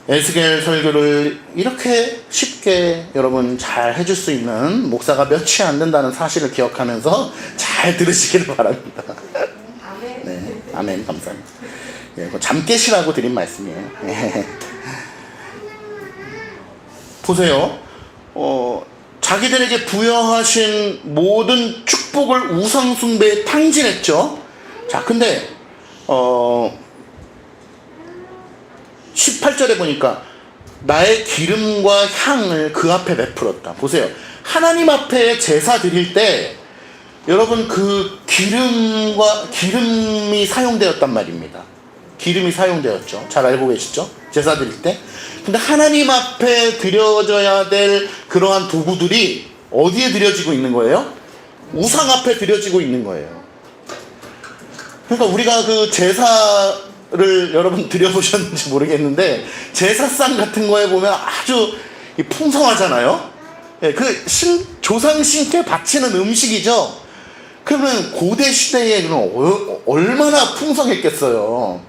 Speaker 1: 에스겔 설교를 이렇게 쉽게 여러분 잘 해줄 수 있는 목사가 몇이 안 된다는 사실을 기억하면서 잘 들으시기를 바랍니다. 네, 아멘. 감사합니다. 잠 깨시라고 드린 말씀이에요. 보세요. 자기들에게 부여하신 모든 축복을 우상숭배에 탕진했죠. 자, 근데 18절에 보니까 나의 기름과 향을 그 앞에 베풀었다. 보세요. 하나님 앞에 제사 드릴 때 여러분 그 기름이 사용되었단 말입니다. 기름이 사용되었죠. 잘 알고 계시죠? 제사 드릴 때. 근데 하나님 앞에 드려져야 될 그러한 도구들이 어디에 드려지고 있는 거예요? 우상 앞에 드려지고 있는 거예요. 그러니까 우리가 그 제사를 여러분 드려보셨는지 모르겠는데 제사상 같은 거에 보면 아주 풍성하잖아요. 그 조상신께 바치는 음식이죠. 그러면 고대 시대에 얼마나 풍성했겠어요.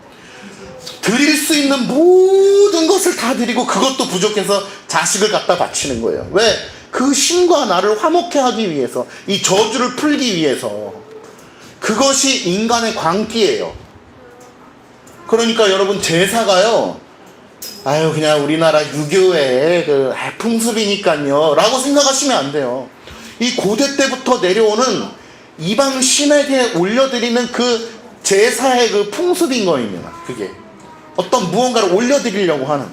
Speaker 1: 드릴 수 있는 모든 것을 다 드리고 그것도 부족해서 자식을 갖다 바치는 거예요. 왜? 그 신과 나를 화목해 하기 위해서, 이 저주를 풀기 위해서. 그것이 인간의 광기예요. 그러니까 여러분 제사가요, 그냥 우리나라 유교의 풍습이니까요 라고 생각하시면 안 돼요. 이 고대 때부터 내려오는 이방 신에게 올려드리는 그 제사의 그 풍습인 거입니다. 그게 어떤 무언가를 올려드리려고 하는.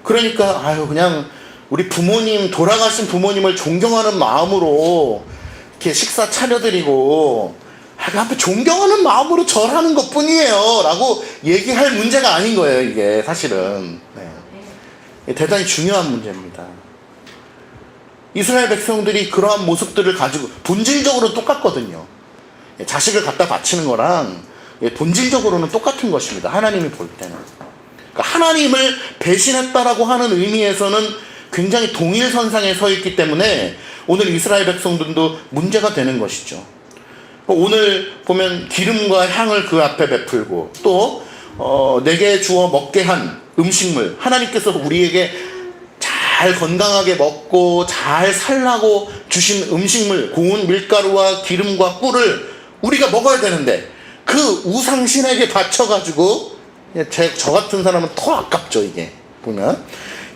Speaker 1: 그러니까 그냥 우리 부모님, 돌아가신 부모님을 존경하는 마음으로 이렇게 식사 차려드리고 한번 존경하는 마음으로 절하는 것뿐이에요 라고 얘기할 문제가 아닌 거예요. 이게 사실은 대단히 중요한 문제입니다. 이스라엘 백성들이 그러한 모습들을 가지고 본질적으로 똑같거든요. 자식을 갖다 바치는 거랑 본질적으로는 똑같은 것입니다. 하나님이 볼 때는. 그러니까 하나님을 배신했다라고 하는 의미에서는 굉장히 동일선상에 서 있기 때문에 오늘 이스라엘 백성들도 문제가 되는 것이죠. 오늘 보면 기름과 향을 그 앞에 베풀고 또 내게 주어 먹게 한 음식물, 하나님께서 우리에게 잘 건강하게 먹고 잘 살라고 주신 음식물, 고운 밀가루와 기름과 꿀을 우리가 먹어야 되는데 그 우상신에게 바쳐가지고, 저 같은 사람은 더 아깝죠. 이게 보면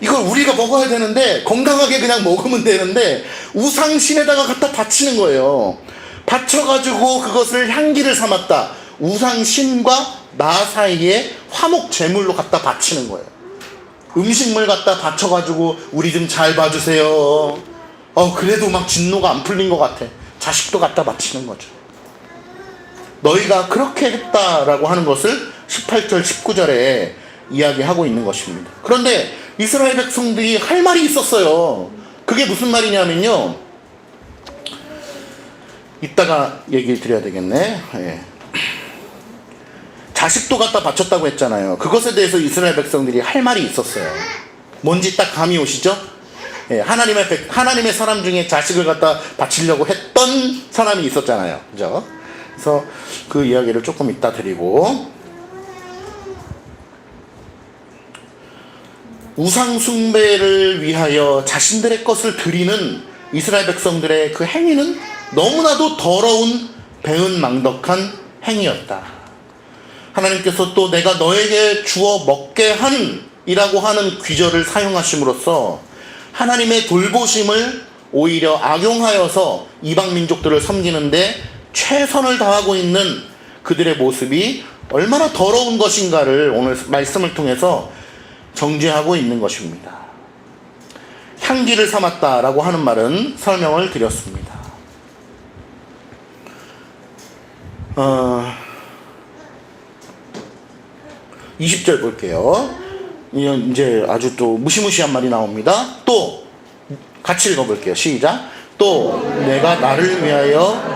Speaker 1: 이걸 우리가 먹어야 되는데 건강하게 그냥 먹으면 되는데 우상신에다가 갖다 바치는 거예요. 바쳐가지고 그것을 향기를 삼았다. 우상신과 나 사이에 화목 제물로 갖다 바치는 거예요. 음식물 갖다 바쳐가지고 우리 좀 잘 봐주세요. 그래도 막 진노가 안 풀린 것 같아. 자식도 갖다 바치는 거죠. 너희가 그렇게 했다라고 하는 것을 18절 19절에 이야기하고 있는 것입니다. 그런데 이스라엘 백성들이 할 말이 있었어요. 그게 무슨 말이냐면요, 이따가 얘기를 드려야 되겠네. 자식도 갖다 바쳤다고 했잖아요. 그것에 대해서 이스라엘 백성들이 할 말이 있었어요. 뭔지 딱 감이 오시죠? 하나님의 사람 중에 자식을 갖다 바치려고 했던 사람이 있었잖아요. 그죠? 그래서 그 이야기를 조금 이따 드리고, 우상 숭배를 위하여 자신들의 것을 드리는 이스라엘 백성들의 그 행위는 너무나도 더러운 배은망덕한 행위였다. 하나님께서 또 내가 너에게 주어 먹게 한이라고 하는 귀절을 사용하심으로써 하나님의 돌보심을 오히려 악용하여서 이방 민족들을 섬기는데 최선을 다하고 있는 그들의 모습이 얼마나 더러운 것인가를 오늘 말씀을 통해서 정죄하고 있는 것입니다. 향기를 삼았다라고 하는 말은 설명을 드렸습니다. 20절 볼게요. 이제 아주 또 무시무시한 말이 나옵니다. 또 같이 읽어볼게요. 시작. 또 내가 나를 위하여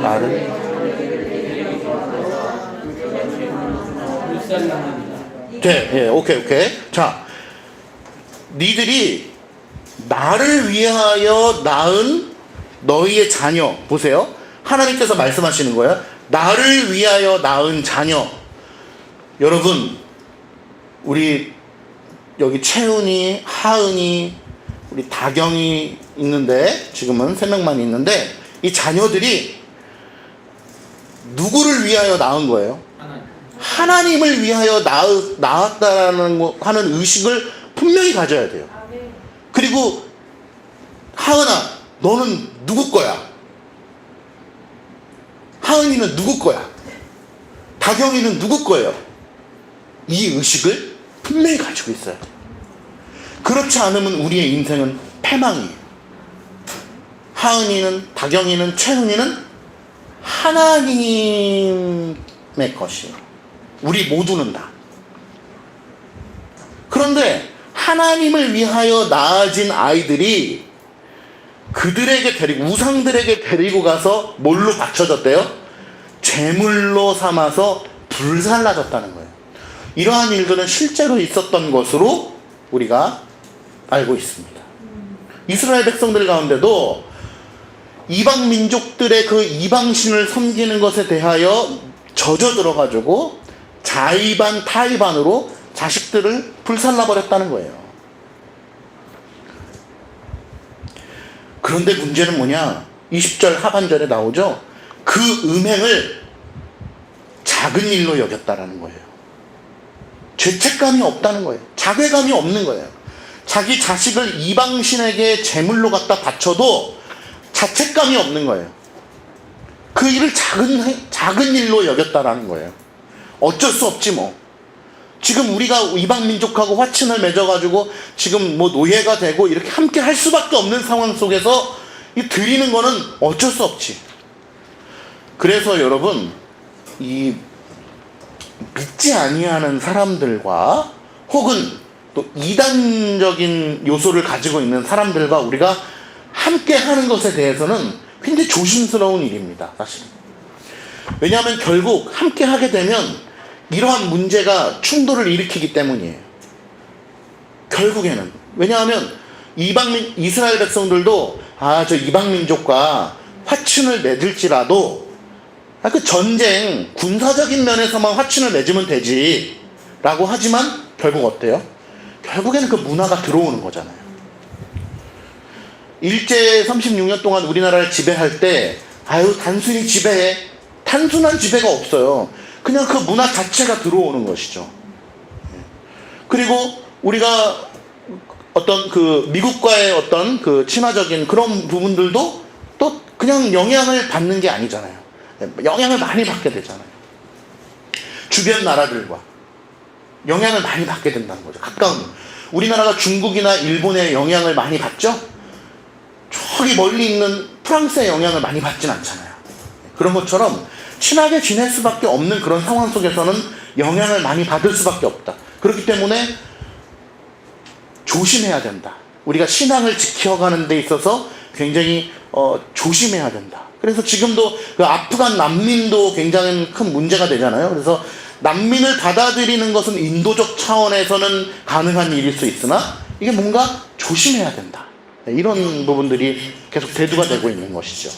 Speaker 1: 오케이. 자, 니들이 나를 위하여 낳은 너희의 자녀, 보세요. 하나님께서 말씀하시는 거예요. 나를 위하여 낳은 자녀. 여러분, 우리 여기 채은이, 하은이, 우리 다경이 있는데, 지금은 3명만 있는데, 이 자녀들이 누구를 위하여 낳은 거예요? 하나님을 위하여 낳았다라는 하는 의식을 분명히 가져야 돼요. 그리고 하은아, 너는 누구 거야? 하은이는 누구 거야? 다경이는 누구 거예요? 이 의식을 분명히 가지고 있어요. 그렇지 않으면 우리의 인생은 패망이에요. 하은이는, 다경이는, 채은이는 하나님의 것이에요. 우리 모두는 다. 그런데 하나님을 위하여 낳아진 아이들이 그들에게 우상들에게 데리고 가서 뭘로 바쳐졌대요? 제물로 삼아서 불살라졌다는 거예요. 이러한 일들은 실제로 있었던 것으로 우리가 알고 있습니다. 이스라엘 백성들 가운데도 이방 민족들의 그 이방신을 섬기는 것에 대하여 젖어 들어가지고 자의반 타의반으로 자식들을 불살라버렸다는 거예요. 그런데 문제는 뭐냐? 20절 하반절에 나오죠. 그 음행을 작은 일로 여겼다라는 거예요. 죄책감이 없다는 거예요. 자괴감이 없는 거예요. 자기 자식을 이방신에게 제물로 갖다 바쳐도 자책감이 없는 거예요. 그 일을 작은 일로 여겼다라는 거예요. 어쩔 수 없지 뭐. 지금 우리가 이방 민족하고 화친을 맺어가지고 지금 뭐 노예가 되고 이렇게 함께 할 수밖에 없는 상황 속에서 이 드리는 거는 어쩔 수 없지. 그래서 여러분, 이 믿지 아니하는 사람들과 혹은 또 이단적인 요소를 가지고 있는 사람들과 우리가 함께 하는 것에 대해서는 굉장히 조심스러운 일입니다, 사실. 왜냐하면 결국 함께 하게 되면 이러한 문제가 충돌을 일으키기 때문이에요. 결국에는. 왜냐하면 이스라엘 백성들도 저 이방 민족과 화친을 맺을지라도 그 전쟁, 군사적인 면에서만 화친을 맺으면 되지 라고 하지만 결국 어때요? 결국에는 그 문화가 들어오는 거잖아요. 일제 36년 동안 우리나라를 지배할 때 단순히 지배해. 단순한 지배가 없어요. 그냥 그 문화 자체가 들어오는 것이죠. 그리고 우리가 어떤 그 미국과의 어떤 그 친화적인 그런 부분들도 또 그냥 영향을 받는 게 아니잖아요. 영향을 많이 받게 되잖아요. 주변 나라들과 영향을 많이 받게 된다는 거죠. 가까운. 우리나라가 중국이나 일본의 영향을 많이 받죠? 저기 멀리 있는 프랑스의 영향을 많이 받진 않잖아요. 그런 것처럼 친하게 지낼 수밖에 없는 그런 상황 속에서는 영향을 많이 받을 수밖에 없다. 그렇기 때문에 조심해야 된다. 우리가 신앙을 지켜가는 데 있어서 굉장히 조심해야 된다. 그래서 지금도 그 아프간 난민도 굉장히 큰 문제가 되잖아요. 그래서 난민을 받아들이는 것은 인도적 차원에서는 가능한 일일 수 있으나 이게 뭔가 조심해야 된다. 이런 부분들이 계속 대두가 되고 있는 것이죠.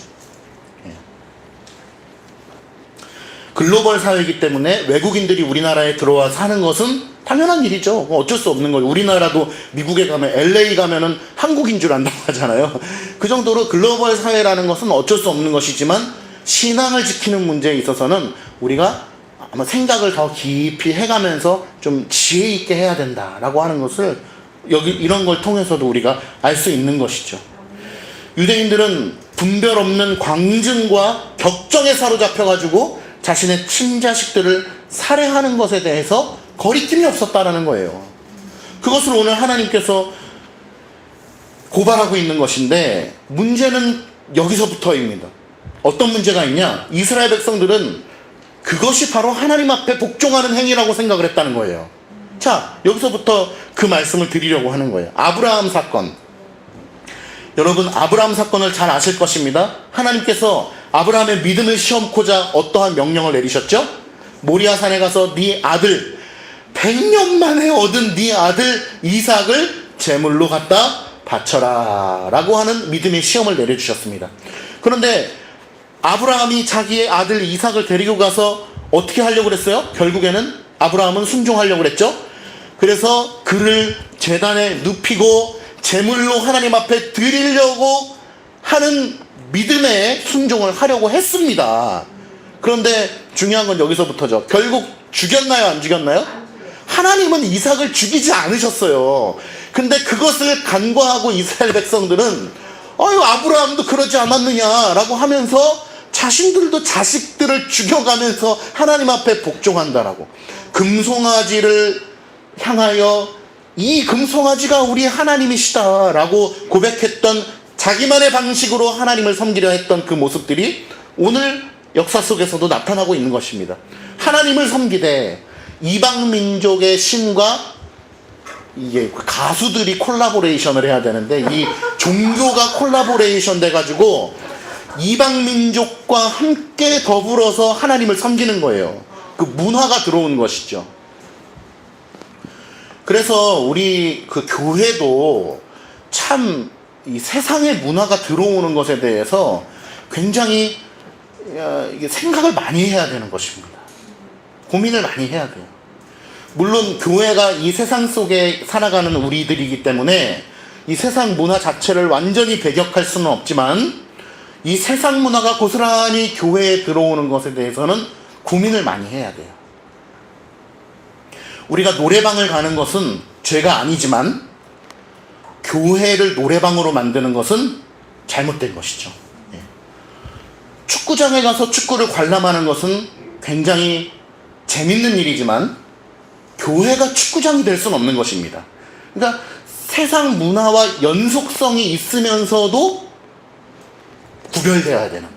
Speaker 1: 글로벌 사회이기 때문에 외국인들이 우리나라에 들어와 사는 것은 당연한 일이죠. 어쩔 수 없는 거죠. 우리나라도 미국에 가면 LA 가면은 한국인 줄 안다고 하잖아요. 그 정도로 글로벌 사회라는 것은 어쩔 수 없는 것이지만 신앙을 지키는 문제에 있어서는 우리가 아마 생각을 더 깊이 해가면서 좀 지혜 있게 해야 된다라고 하는 것을 여기 이런 걸 통해서도 우리가 알 수 있는 것이죠. 유대인들은 분별 없는 광증과 격정에 사로잡혀가지고 자신의 친자식들을 살해하는 것에 대해서 거리낌이 없었다라는 거예요. 그것을 오늘 하나님께서 고발하고 있는 것인데 문제는 여기서부터입니다. 어떤 문제가 있냐? 이스라엘 백성들은 그것이 바로 하나님 앞에 복종하는 행위라고 생각을 했다는 거예요. 자, 여기서부터 그 말씀을 드리려고 하는 거예요. 아브라함 사건. 여러분, 아브라함 사건을 잘 아실 것입니다. 하나님께서 아브라함의 믿음을 시험코자 어떠한 명령을 내리셨죠? 모리아산에 가서 네 아들 100년 만에 얻은 네 아들 이삭을 제물로 갖다 바쳐라 라고 하는 믿음의 시험을 내려주셨습니다. 그런데 아브라함이 자기의 아들 이삭을 데리고 가서 어떻게 하려고 그랬어요? 결국에는 아브라함은 순종하려고 그랬죠. 그래서 그를 제단에 눕히고 제물로 하나님 앞에 드리려고 하는 믿음의 순종을 하려고 했습니다. 그런데 중요한 건 여기서부터죠. 결국 죽였나요? 안 죽였나요? 하나님은 이삭을 죽이지 않으셨어요. 근데 그것을 간과하고 이스라엘 백성들은 아유, 아브라함도 그러지 않았느냐라고 하면서 자신들도 자식들을 죽여가면서 하나님 앞에 복종한다라고. 금송아지를 향하여 이 금송아지가 우리 하나님이시다라고 고백했던 자기만의 방식으로 하나님을 섬기려 했던 그 모습들이 오늘 역사 속에서도 나타나고 있는 것입니다. 하나님을 섬기되 이방 민족의 신과 이게 가수들이 콜라보레이션을 해야 되는데 이 종교가 콜라보레이션 돼가지고 이방 민족과 함께 더불어서 하나님을 섬기는 거예요. 그 문화가 들어오는 것이죠. 그래서 우리 그 교회도 참 이 세상의 문화가 들어오는 것에 대해서 굉장히 이게 생각을 많이 해야 되는 것입니다. 고민을 많이 해야 돼요. 물론 교회가 이 세상 속에 살아가는 우리들이기 때문에 이 세상 문화 자체를 완전히 배격할 수는 없지만 이 세상 문화가 고스란히 교회에 들어오는 것에 대해서는 고민을 많이 해야 돼요. 우리가 노래방을 가는 것은 죄가 아니지만 교회를 노래방으로 만드는 것은 잘못된 것이죠. 축구장에 가서 축구를 관람하는 것은 굉장히 재밌는 일이지만 교회가 축구장이 될 수는 없는 것입니다. 그러니까 세상 문화와 연속성이 있으면서도 구별되어야 되는,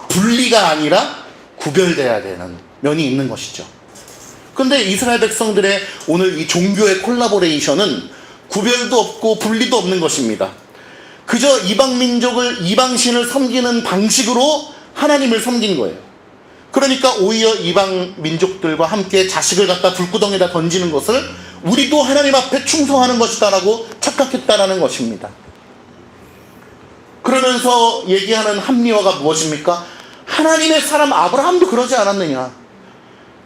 Speaker 1: 분리가 아니라 구별되어야 되는 면이 있는 것이죠. 그런데 이스라엘 백성들의 오늘 이 종교의 콜라보레이션은 구별도 없고 분리도 없는 것입니다. 그저 이방 민족을, 이방 신을 섬기는 방식으로 하나님을 섬긴 거예요. 그러니까 오히려 이방 민족들과 함께 자식을 갖다 불구덩이에다 던지는 것을 우리도 하나님 앞에 충성하는 것이다라고 착각했다라는 것입니다. 그러면서 얘기하는 합리화가 무엇입니까? 하나님의 사람 아브라함도 그러지 않았느냐.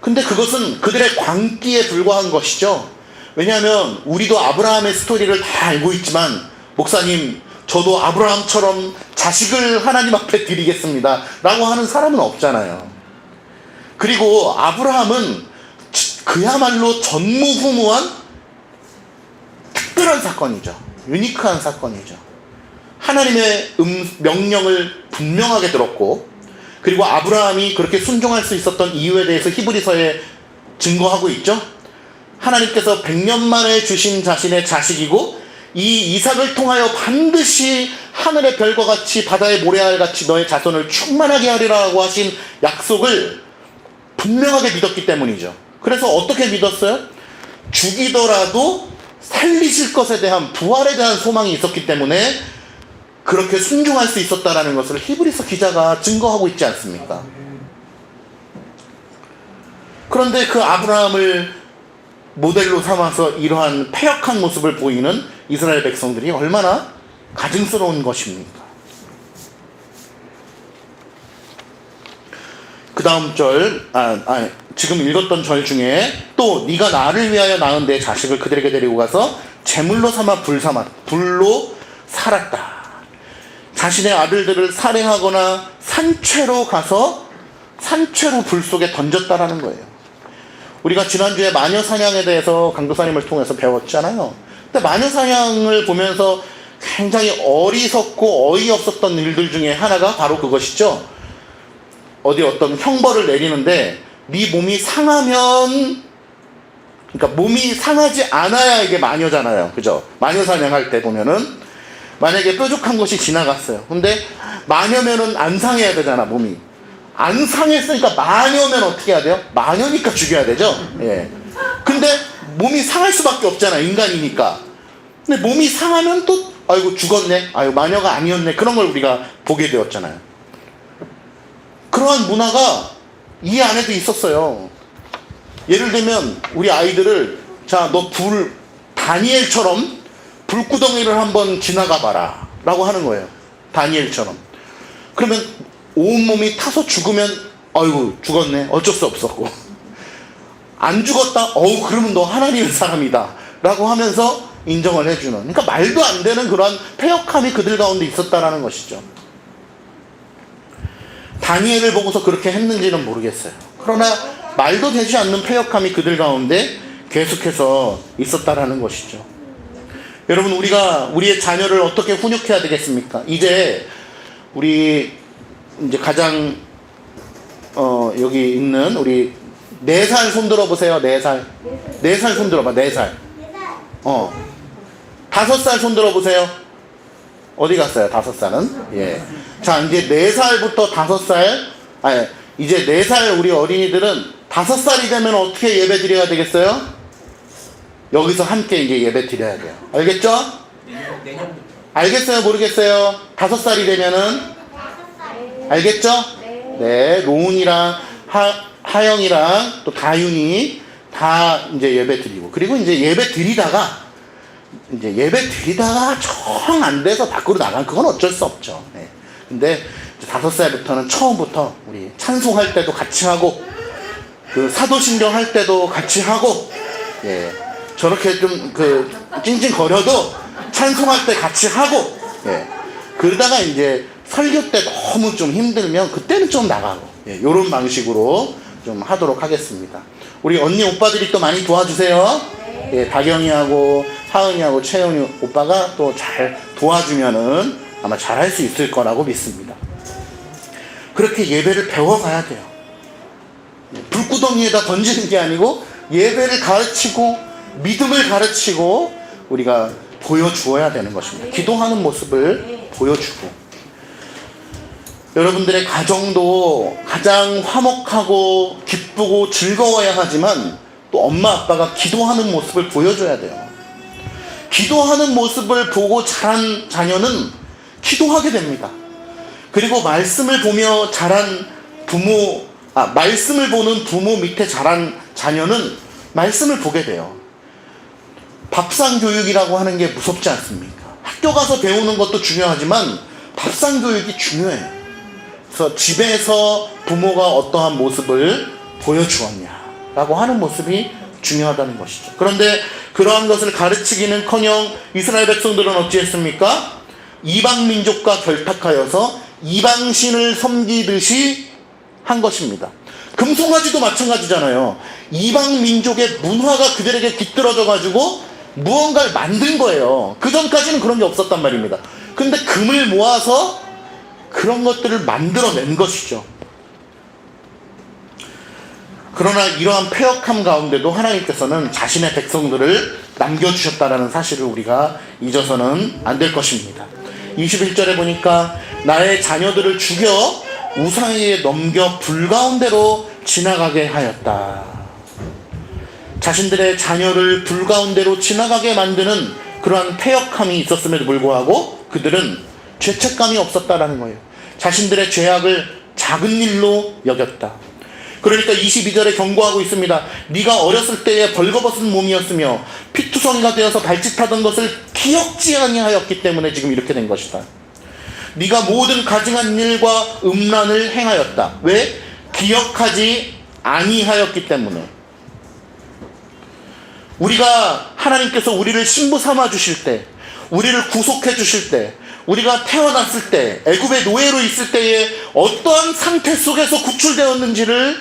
Speaker 1: 근데 그것은 그들의 광기에 불과한 것이죠. 왜냐하면 우리도 아브라함의 스토리를 다 알고 있지만 목사님 저도 아브라함처럼 자식을 하나님 앞에 드리겠습니다 라고 하는 사람은 없잖아요. 그리고 아브라함은 그야말로 전무후무한 특별한 사건이죠. 유니크한 사건이죠. 하나님의 명령을 분명하게 들었고, 그리고 아브라함이 그렇게 순종할 수 있었던 이유에 대해서 히브리서에 증거하고 있죠. 하나님께서 100년 만에 주신 자신의 자식이고 이 이삭을 통하여 반드시 하늘의 별과 같이 바다의 모래알같이 너의 자손을 충만하게 하리라고 하신 약속을 분명하게 믿었기 때문이죠. 그래서 어떻게 믿었어요? 죽이더라도 살리실 것에 대한, 부활에 대한 소망이 있었기 때문에 그렇게 순종할 수 있었다는 것을 히브리서 기자가 증거하고 있지 않습니까? 그런데 그 아브라함을 모델로 삼아서 이러한 패역한 모습을 보이는 이스라엘 백성들이 얼마나 가증스러운 것입니까? 그 다음 절, 지금 읽었던 절 중에 또 네가 나를 위하여 낳은 내 자식을 그들에게 데리고 가서 제물로 삼아 불로 살았다. 자신의 아들들을 살해하거나 산채로 가서 산채로 불 속에 던졌다라는 거예요. 우리가 지난주에 마녀사냥에 대해서 강도사님을 통해서 배웠잖아요. 근데 마녀사냥을 보면서 굉장히 어리석고 어이없었던 일들 중에 하나가 바로 그것이죠. 어떤 형벌을 내리는데 네 몸이 상하면, 그러니까 몸이 상하지 않아야 이게 마녀잖아요. 그죠? 마녀사냥할 때 보면은 만약에 뾰족한 것이 지나갔어요. 근데 마녀면은 안 상해야 되잖아, 몸이. 안 상했으니까 마녀면 어떻게 해야 돼요? 마녀니까 죽여야 되죠? 예. 근데 몸이 상할 수밖에 없잖아, 인간이니까. 근데 몸이 상하면 또, 아이고, 죽었네. 아이고, 마녀가 아니었네. 그런 걸 우리가 보게 되었잖아요. 그러한 문화가 이 안에도 있었어요. 예를 들면, 우리 아이들을, 자, 너 다니엘처럼 불구덩이를 한번 지나가 봐라. 라고 하는 거예요. 다니엘처럼. 그러면 온몸이 타서 죽으면, 아이고, 죽었네. 어쩔 수 없었고. 안 죽었다? 그러면 너 하나님의 사람이다. 라고 하면서 인정을 해주는. 그러니까 말도 안 되는 그런 패역함이 그들 가운데 있었다라는 것이죠. 다니엘을 보고서 그렇게 했는지는 모르겠어요. 그러나 말도 되지 않는 패역함이 그들 가운데 계속해서 있었다라는 것이죠. 여러분, 우리가 우리의 자녀를 어떻게 훈육해야 되겠습니까? 이제 가장 여기 있는 우리 4살 손 들어보세요. 4살. 4살 손 들어봐. 4살. 5살 손 들어보세요. 어디 갔어요? 5살은? 예. 자, 이제 4살부터 5살, 이제 4살 우리 어린이들은 5살이 되면 어떻게 예배 드려야 되겠어요? 여기서 함께 이제 예배 드려야 돼요. 알겠죠?
Speaker 2: 내년부터.
Speaker 1: 알겠어요? 모르겠어요? 5살이 되면은? 알겠죠? 네. 노은이랑 하영이랑 또 다윤이 다 이제 예배 드리고, 그리고 이제 예배 드리다가 정 안 돼서 밖으로 나간, 그건 어쩔 수 없죠. 네. 근데 5살부터는 처음부터 우리 찬송할 때도 같이 하고, 그 사도신경 할 때도 같이 하고, 예. 저렇게 좀 찡찡거려도 찬송할 때 같이 하고, 예. 그러다가 이제 설교 때 너무 좀 힘들면 그때는 좀 나가고, 예. 요런 방식으로 좀 하도록 하겠습니다. 우리 언니 오빠들이 또 많이 도와주세요. 예, 다경이하고 하은이하고 채연이 오빠가 또 잘 도와주면은 아마 잘할 수 있을 거라고 믿습니다. 그렇게 예배를 배워가야 돼요. 불구덩이에다 던지는 게 아니고 예배를 가르치고 믿음을 가르치고 우리가 보여주어야 되는 것입니다. 기도하는 모습을 보여주고, 여러분들의 가정도 가장 화목하고 기쁘고 즐거워야 하지만 또 엄마 아빠가 기도하는 모습을 보여줘야 돼요. 기도하는 모습을 보고 자란 자녀는 기도하게 됩니다. 그리고 말씀을 보며 자란 말씀을 보는 부모 밑에 자란 자녀는 말씀을 보게 돼요. 밥상 교육이라고 하는 게 무섭지 않습니까? 학교 가서 배우는 것도 중요하지만 밥상 교육이 중요해요. 그래서 집에서 부모가 어떠한 모습을 보여주었냐라고 하는 모습이 중요하다는 것이죠. 그런데 그러한 것을 가르치기는커녕 이스라엘 백성들은 어찌했습니까? 이방 민족과 결탁하여서 이방신을 섬기듯이 한 것입니다. 금송아지도 마찬가지잖아요. 이방 민족의 문화가 그들에게 깃들어져 가지고 무언가를 만든 거예요. 그 전까지는 그런 게 없었단 말입니다. 근데 금을 모아서 그런 것들을 만들어낸 것이죠. 그러나 이러한 패역함 가운데도 하나님께서는 자신의 백성들을 남겨주셨다는 사실을 우리가 잊어서는 안 될 것입니다. 21절에 보니까 나의 자녀들을 죽여 우상에게 넘겨 불 가운데로 지나가게 하였다. 자신들의 자녀를 불 가운데로 지나가게 만드는 그러한 패역함이 있었음에도 불구하고 그들은 죄책감이 없었다라는 거예요. 자신들의 죄악을 작은 일로 여겼다. 그러니까 22절에 경고하고 있습니다. 네가 어렸을 때에 벌거벗은 몸이었으며 피투성이가 되어서 발짓하던 것을 기억지 아니하였기 때문에 지금 이렇게 된 것이다. 네가 모든 가증한 일과 음란을 행하였다. 왜? 기억하지 아니하였기 때문에, 우리가 하나님께서 우리를 신부 삼아 주실 때, 우리를 구속해 주실 때, 우리가 태어났을 때, 애굽의 노예로 있을 때에 어떠한 상태 속에서 구출되었는지를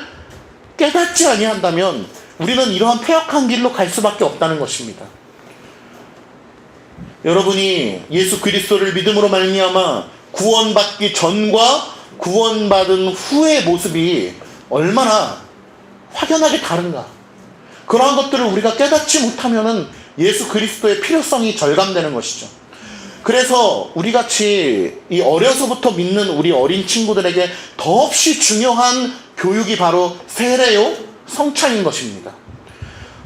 Speaker 1: 깨닫지 아니한다면 우리는 이러한 패역한 길로 갈 수밖에 없다는 것입니다. 여러분이 예수 그리스도를 믿음으로 말미암아 구원받기 전과 구원받은 후의 모습이 얼마나 확연하게 다른가, 그러한 것들을 우리가 깨닫지 못하면은 예수 그리스도의 필요성이 절감되는 것이죠. 그래서 우리같이 이 어려서부터 믿는 우리 어린 친구들에게 더없이 중요한 교육이 바로 세례요, 성찬인 것입니다.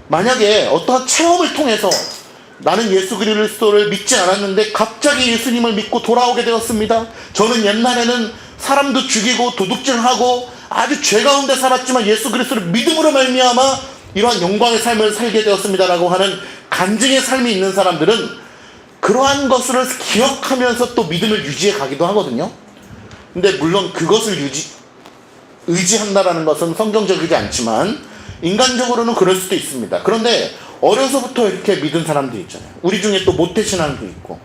Speaker 1: 만약에 어떠한 체험을 통해서 나는 예수 그리스도를 믿지 않았는데 갑자기 예수님을 믿고 돌아오게 되었습니다. 저는 옛날에는 사람도 죽이고 도둑질하고 아주 죄 가운데 살았지만 예수 그리스도를 믿음으로 말미암아 이러한 영광의 삶을 살게 되었습니다라고 하는 간증의 삶이 있는 사람들은 그러한 것을 기억하면서 또 믿음을 유지해 가기도 하거든요. 근데 물론 그것을 의지한다라는 것은 성경적이지 않지만 인간적으로는 그럴 수도 있습니다. 그런데 어려서부터 이렇게 믿은 사람도 있잖아요. 우리 중에 또 모태신앙도 있고,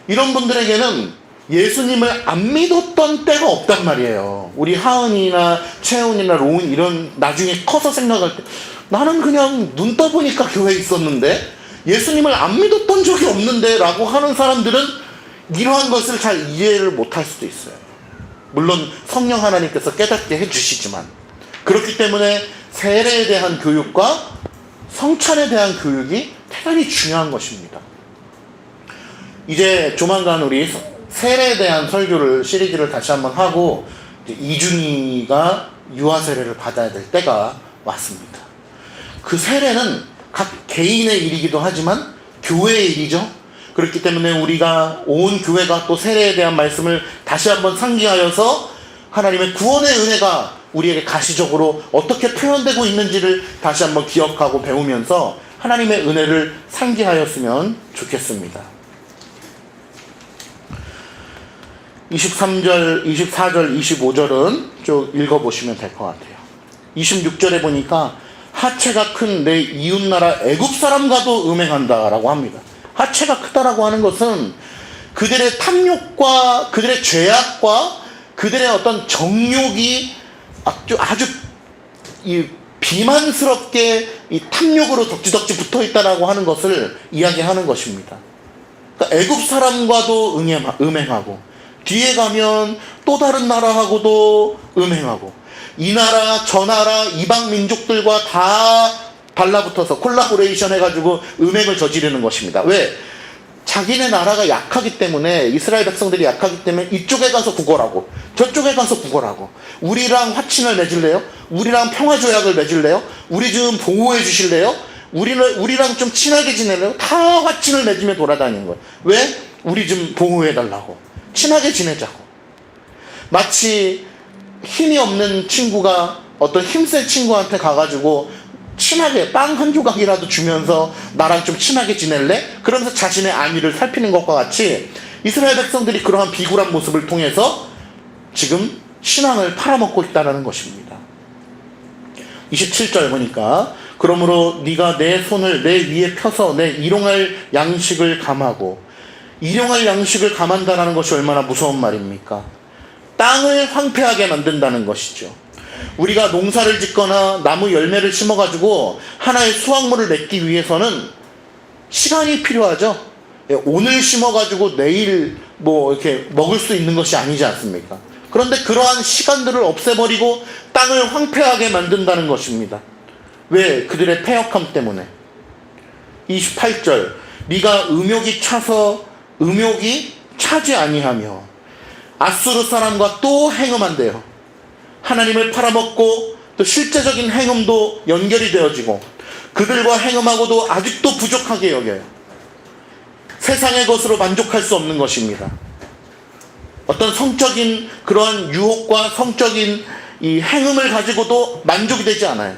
Speaker 1: 이런 분들에게는 예수님을 안 믿었던 때가 없단 말이에요. 우리 하은이나 채훈이나 로운 이런 나중에 커서 생각할 때 나는 그냥 눈 떠보니까 교회에 있었는데 예수님을 안 믿었던 적이 없는데 라고 하는 사람들은 이러한 것을 잘 이해를 못할 수도 있어요. 물론 성령 하나님께서 깨닫게 해주시지만, 그렇기 때문에 세례에 대한 교육과 성찬에 대한 교육이 대단히 중요한 것입니다. 이제 조만간 우리 세례에 대한 설교를 시리즈를 다시 한번 하고 이준이가 유아 세례를 받아야 될 때가 왔습니다. 그 세례는 각 개인의 일이기도 하지만 교회의 일이죠. 그렇기 때문에 우리가 온 교회가 또 세례에 대한 말씀을 다시 한번 상기하여서 하나님의 구원의 은혜가 우리에게 가시적으로 어떻게 표현되고 있는지를 다시 한번 기억하고 배우면서 하나님의 은혜를 상기하였으면 좋겠습니다. 23절, 24절, 25절은 쭉 읽어보시면 될 것 같아요. 26절에 보니까 하체가 큰 내 이웃나라 애굽 사람과도 음행한다라고 합니다. 하체가 크다라고 하는 것은 그들의 탐욕과 그들의 죄악과 그들의 어떤 정욕이 아주 이 비만스럽게 이 탐욕으로 덕지덕지 붙어있다라고 하는 것을 이야기하는 것입니다. 그러니까 애굽 사람과도 음행하고, 뒤에 가면 또 다른 나라하고도 음행하고, 이 나라 저 나라 이방 민족들과 다 달라붙어서 콜라보레이션 해가지고 음행을 저지르는 것입니다. 왜? 자기네 나라가 약하기 때문에, 이스라엘 백성들이 약하기 때문에 이쪽에 가서 구걸하고 저쪽에 가서 구걸하고, 우리랑 화친을 맺을래요? 우리랑 평화조약을 맺을래요? 우리 좀 보호해 주실래요? 우리랑 좀 친하게 지낼래요? 다 화친을 맺으며 돌아다니는 거예요. 왜? 우리 좀 보호해 달라고, 친하게 지내자고. 마치 힘이 없는 친구가 어떤 힘센 친구한테 가가지고 친하게 빵 한 조각이라도 주면서 나랑 좀 친하게 지낼래? 그러면서 자신의 안위를 살피는 것과 같이 이스라엘 백성들이 그러한 비굴한 모습을 통해서 지금 신앙을 팔아먹고 있다는 것입니다. 27절 보니까 그러므로 네가 내 손을 내 위에 펴서 내 일용할 양식을 감하고, 일용할 양식을 감한다는 것이 얼마나 무서운 말입니까? 땅을 황폐하게 만든다는 것이죠. 우리가 농사를 짓거나 나무 열매를 심어가지고 하나의 수확물을 맺기 위해서는 시간이 필요하죠. 오늘 심어가지고 내일 이렇게 먹을 수 있는 것이 아니지 않습니까? 그런데 그러한 시간들을 없애버리고 땅을 황폐하게 만든다는 것입니다. 왜? 그들의 패역함 때문에. 28절 네가 음욕이 차지 아니하며 아수르 사람과 또 행음한대요. 하나님을 팔아먹고 또 실제적인 행음도 연결이 되어지고 그들과 행음하고도 아직도 부족하게 여겨요. 세상의 것으로 만족할 수 없는 것입니다. 어떤 성적인 그러한 유혹과 성적인 이 행음을 가지고도 만족이 되지 않아요.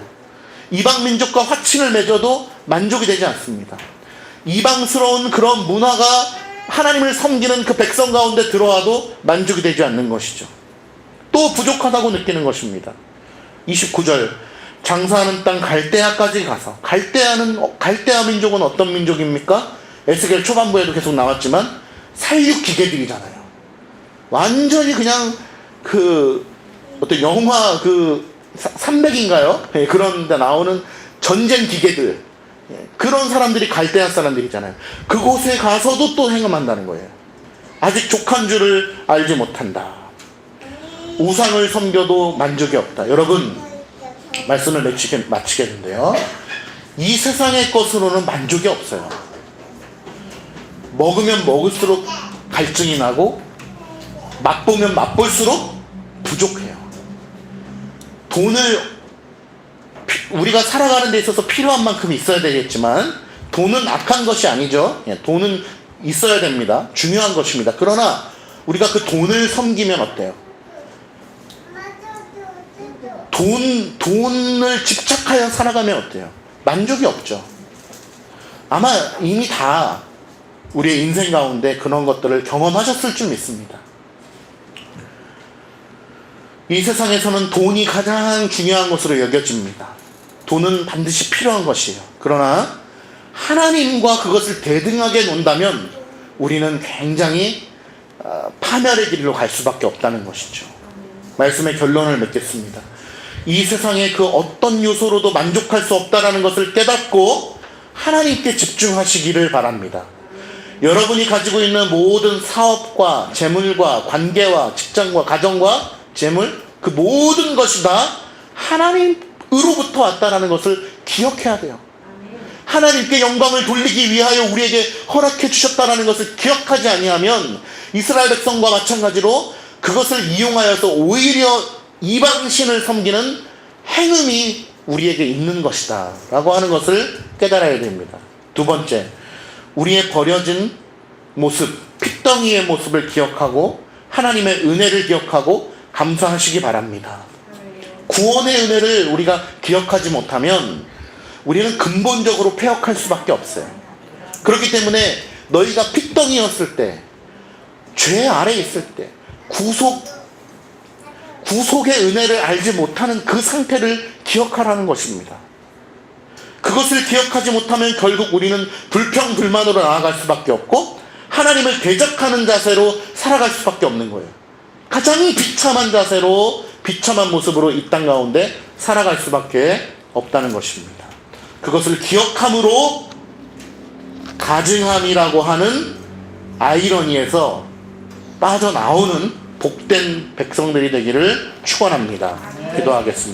Speaker 1: 이방 민족과 화친을 맺어도 만족이 되지 않습니다. 이방스러운 그런 문화가 하나님을 섬기는 그 백성 가운데 들어와도 만족이 되지 않는 것이죠. 또 부족하다고 느끼는 것입니다. 29절 장사하는 땅 갈대아까지 가서 갈대아 민족은 어떤 민족입니까? 에스겔 초반부에도 계속 나왔지만 살육 기계들이잖아요. 완전히 그냥 그 어떤 영화 그 300인가요? 예, 그런 데 나오는 전쟁 기계들, 예, 그런 사람들이 갈대아 사람들이잖아요. 그곳에 가서도 또 행음한다는 거예요. 아직 족한 줄을 알지 못한다. 우상을 섬겨도 만족이 없다. 여러분, 말씀을 마치겠는데요, 이 세상의 것으로는 만족이 없어요. 먹으면 먹을수록 갈증이 나고 맛보면 맛볼수록 부족해요. 돈을 우리가 살아가는 데 있어서 필요한 만큼 있어야 되겠지만 돈은 악한 것이 아니죠. 돈은 있어야 됩니다. 중요한 것입니다. 그러나 우리가 그 돈을 섬기면 어때요? 돈을 집착하여 살아가면 어때요? 만족이 없죠. 아마 이미 다 우리의 인생 가운데 그런 것들을 경험하셨을 줄 믿습니다. 이 세상에서는 돈이 가장 중요한 것으로 여겨집니다. 돈은 반드시 필요한 것이에요. 그러나 하나님과 그것을 대등하게 논다면 우리는 굉장히 파멸의 길로 갈 수밖에 없다는 것이죠. 말씀의 결론을 맺겠습니다. 이 세상의 그 어떤 요소로도 만족할 수 없다는 것을 깨닫고 하나님께 집중하시기를 바랍니다. 여러분이 가지고 있는 모든 사업과 재물과 관계와 직장과 가정과 재물, 그 모든 것이 다 하나님으로부터 왔다는 것을 기억해야 돼요. 하나님께 영광을 돌리기 위하여 우리에게 허락해 주셨다는 것을 기억하지 아니하면 이스라엘 백성과 마찬가지로 그것을 이용하여서 오히려 이방신을 섬기는 행음이 우리에게 있는 것이다 라고 하는 것을 깨달아야 됩니다. 두 번째, 우리의 버려진 모습, 핏덩이의 모습을 기억하고 하나님의 은혜를 기억하고 감사하시기 바랍니다. 구원의 은혜를 우리가 기억하지 못하면 우리는 근본적으로 폐역할 수밖에 없어요. 그렇기 때문에 너희가 핏덩이였을 때, 죄 아래에 있을 때, 구속의 은혜를 알지 못하는 그 상태를 기억하라는 것입니다. 그것을 기억하지 못하면 결국 우리는 불평불만으로 나아갈 수밖에 없고 하나님을 대적하는 자세로 살아갈 수밖에 없는 거예요. 가장 비참한 자세로, 비참한 모습으로 이 땅 가운데 살아갈 수밖에 없다는 것입니다. 그것을 기억함으로 가증함이라고 하는 아이러니에서 빠져나오는 복된 백성들이 되기를 축원합니다. 기도하겠습니다.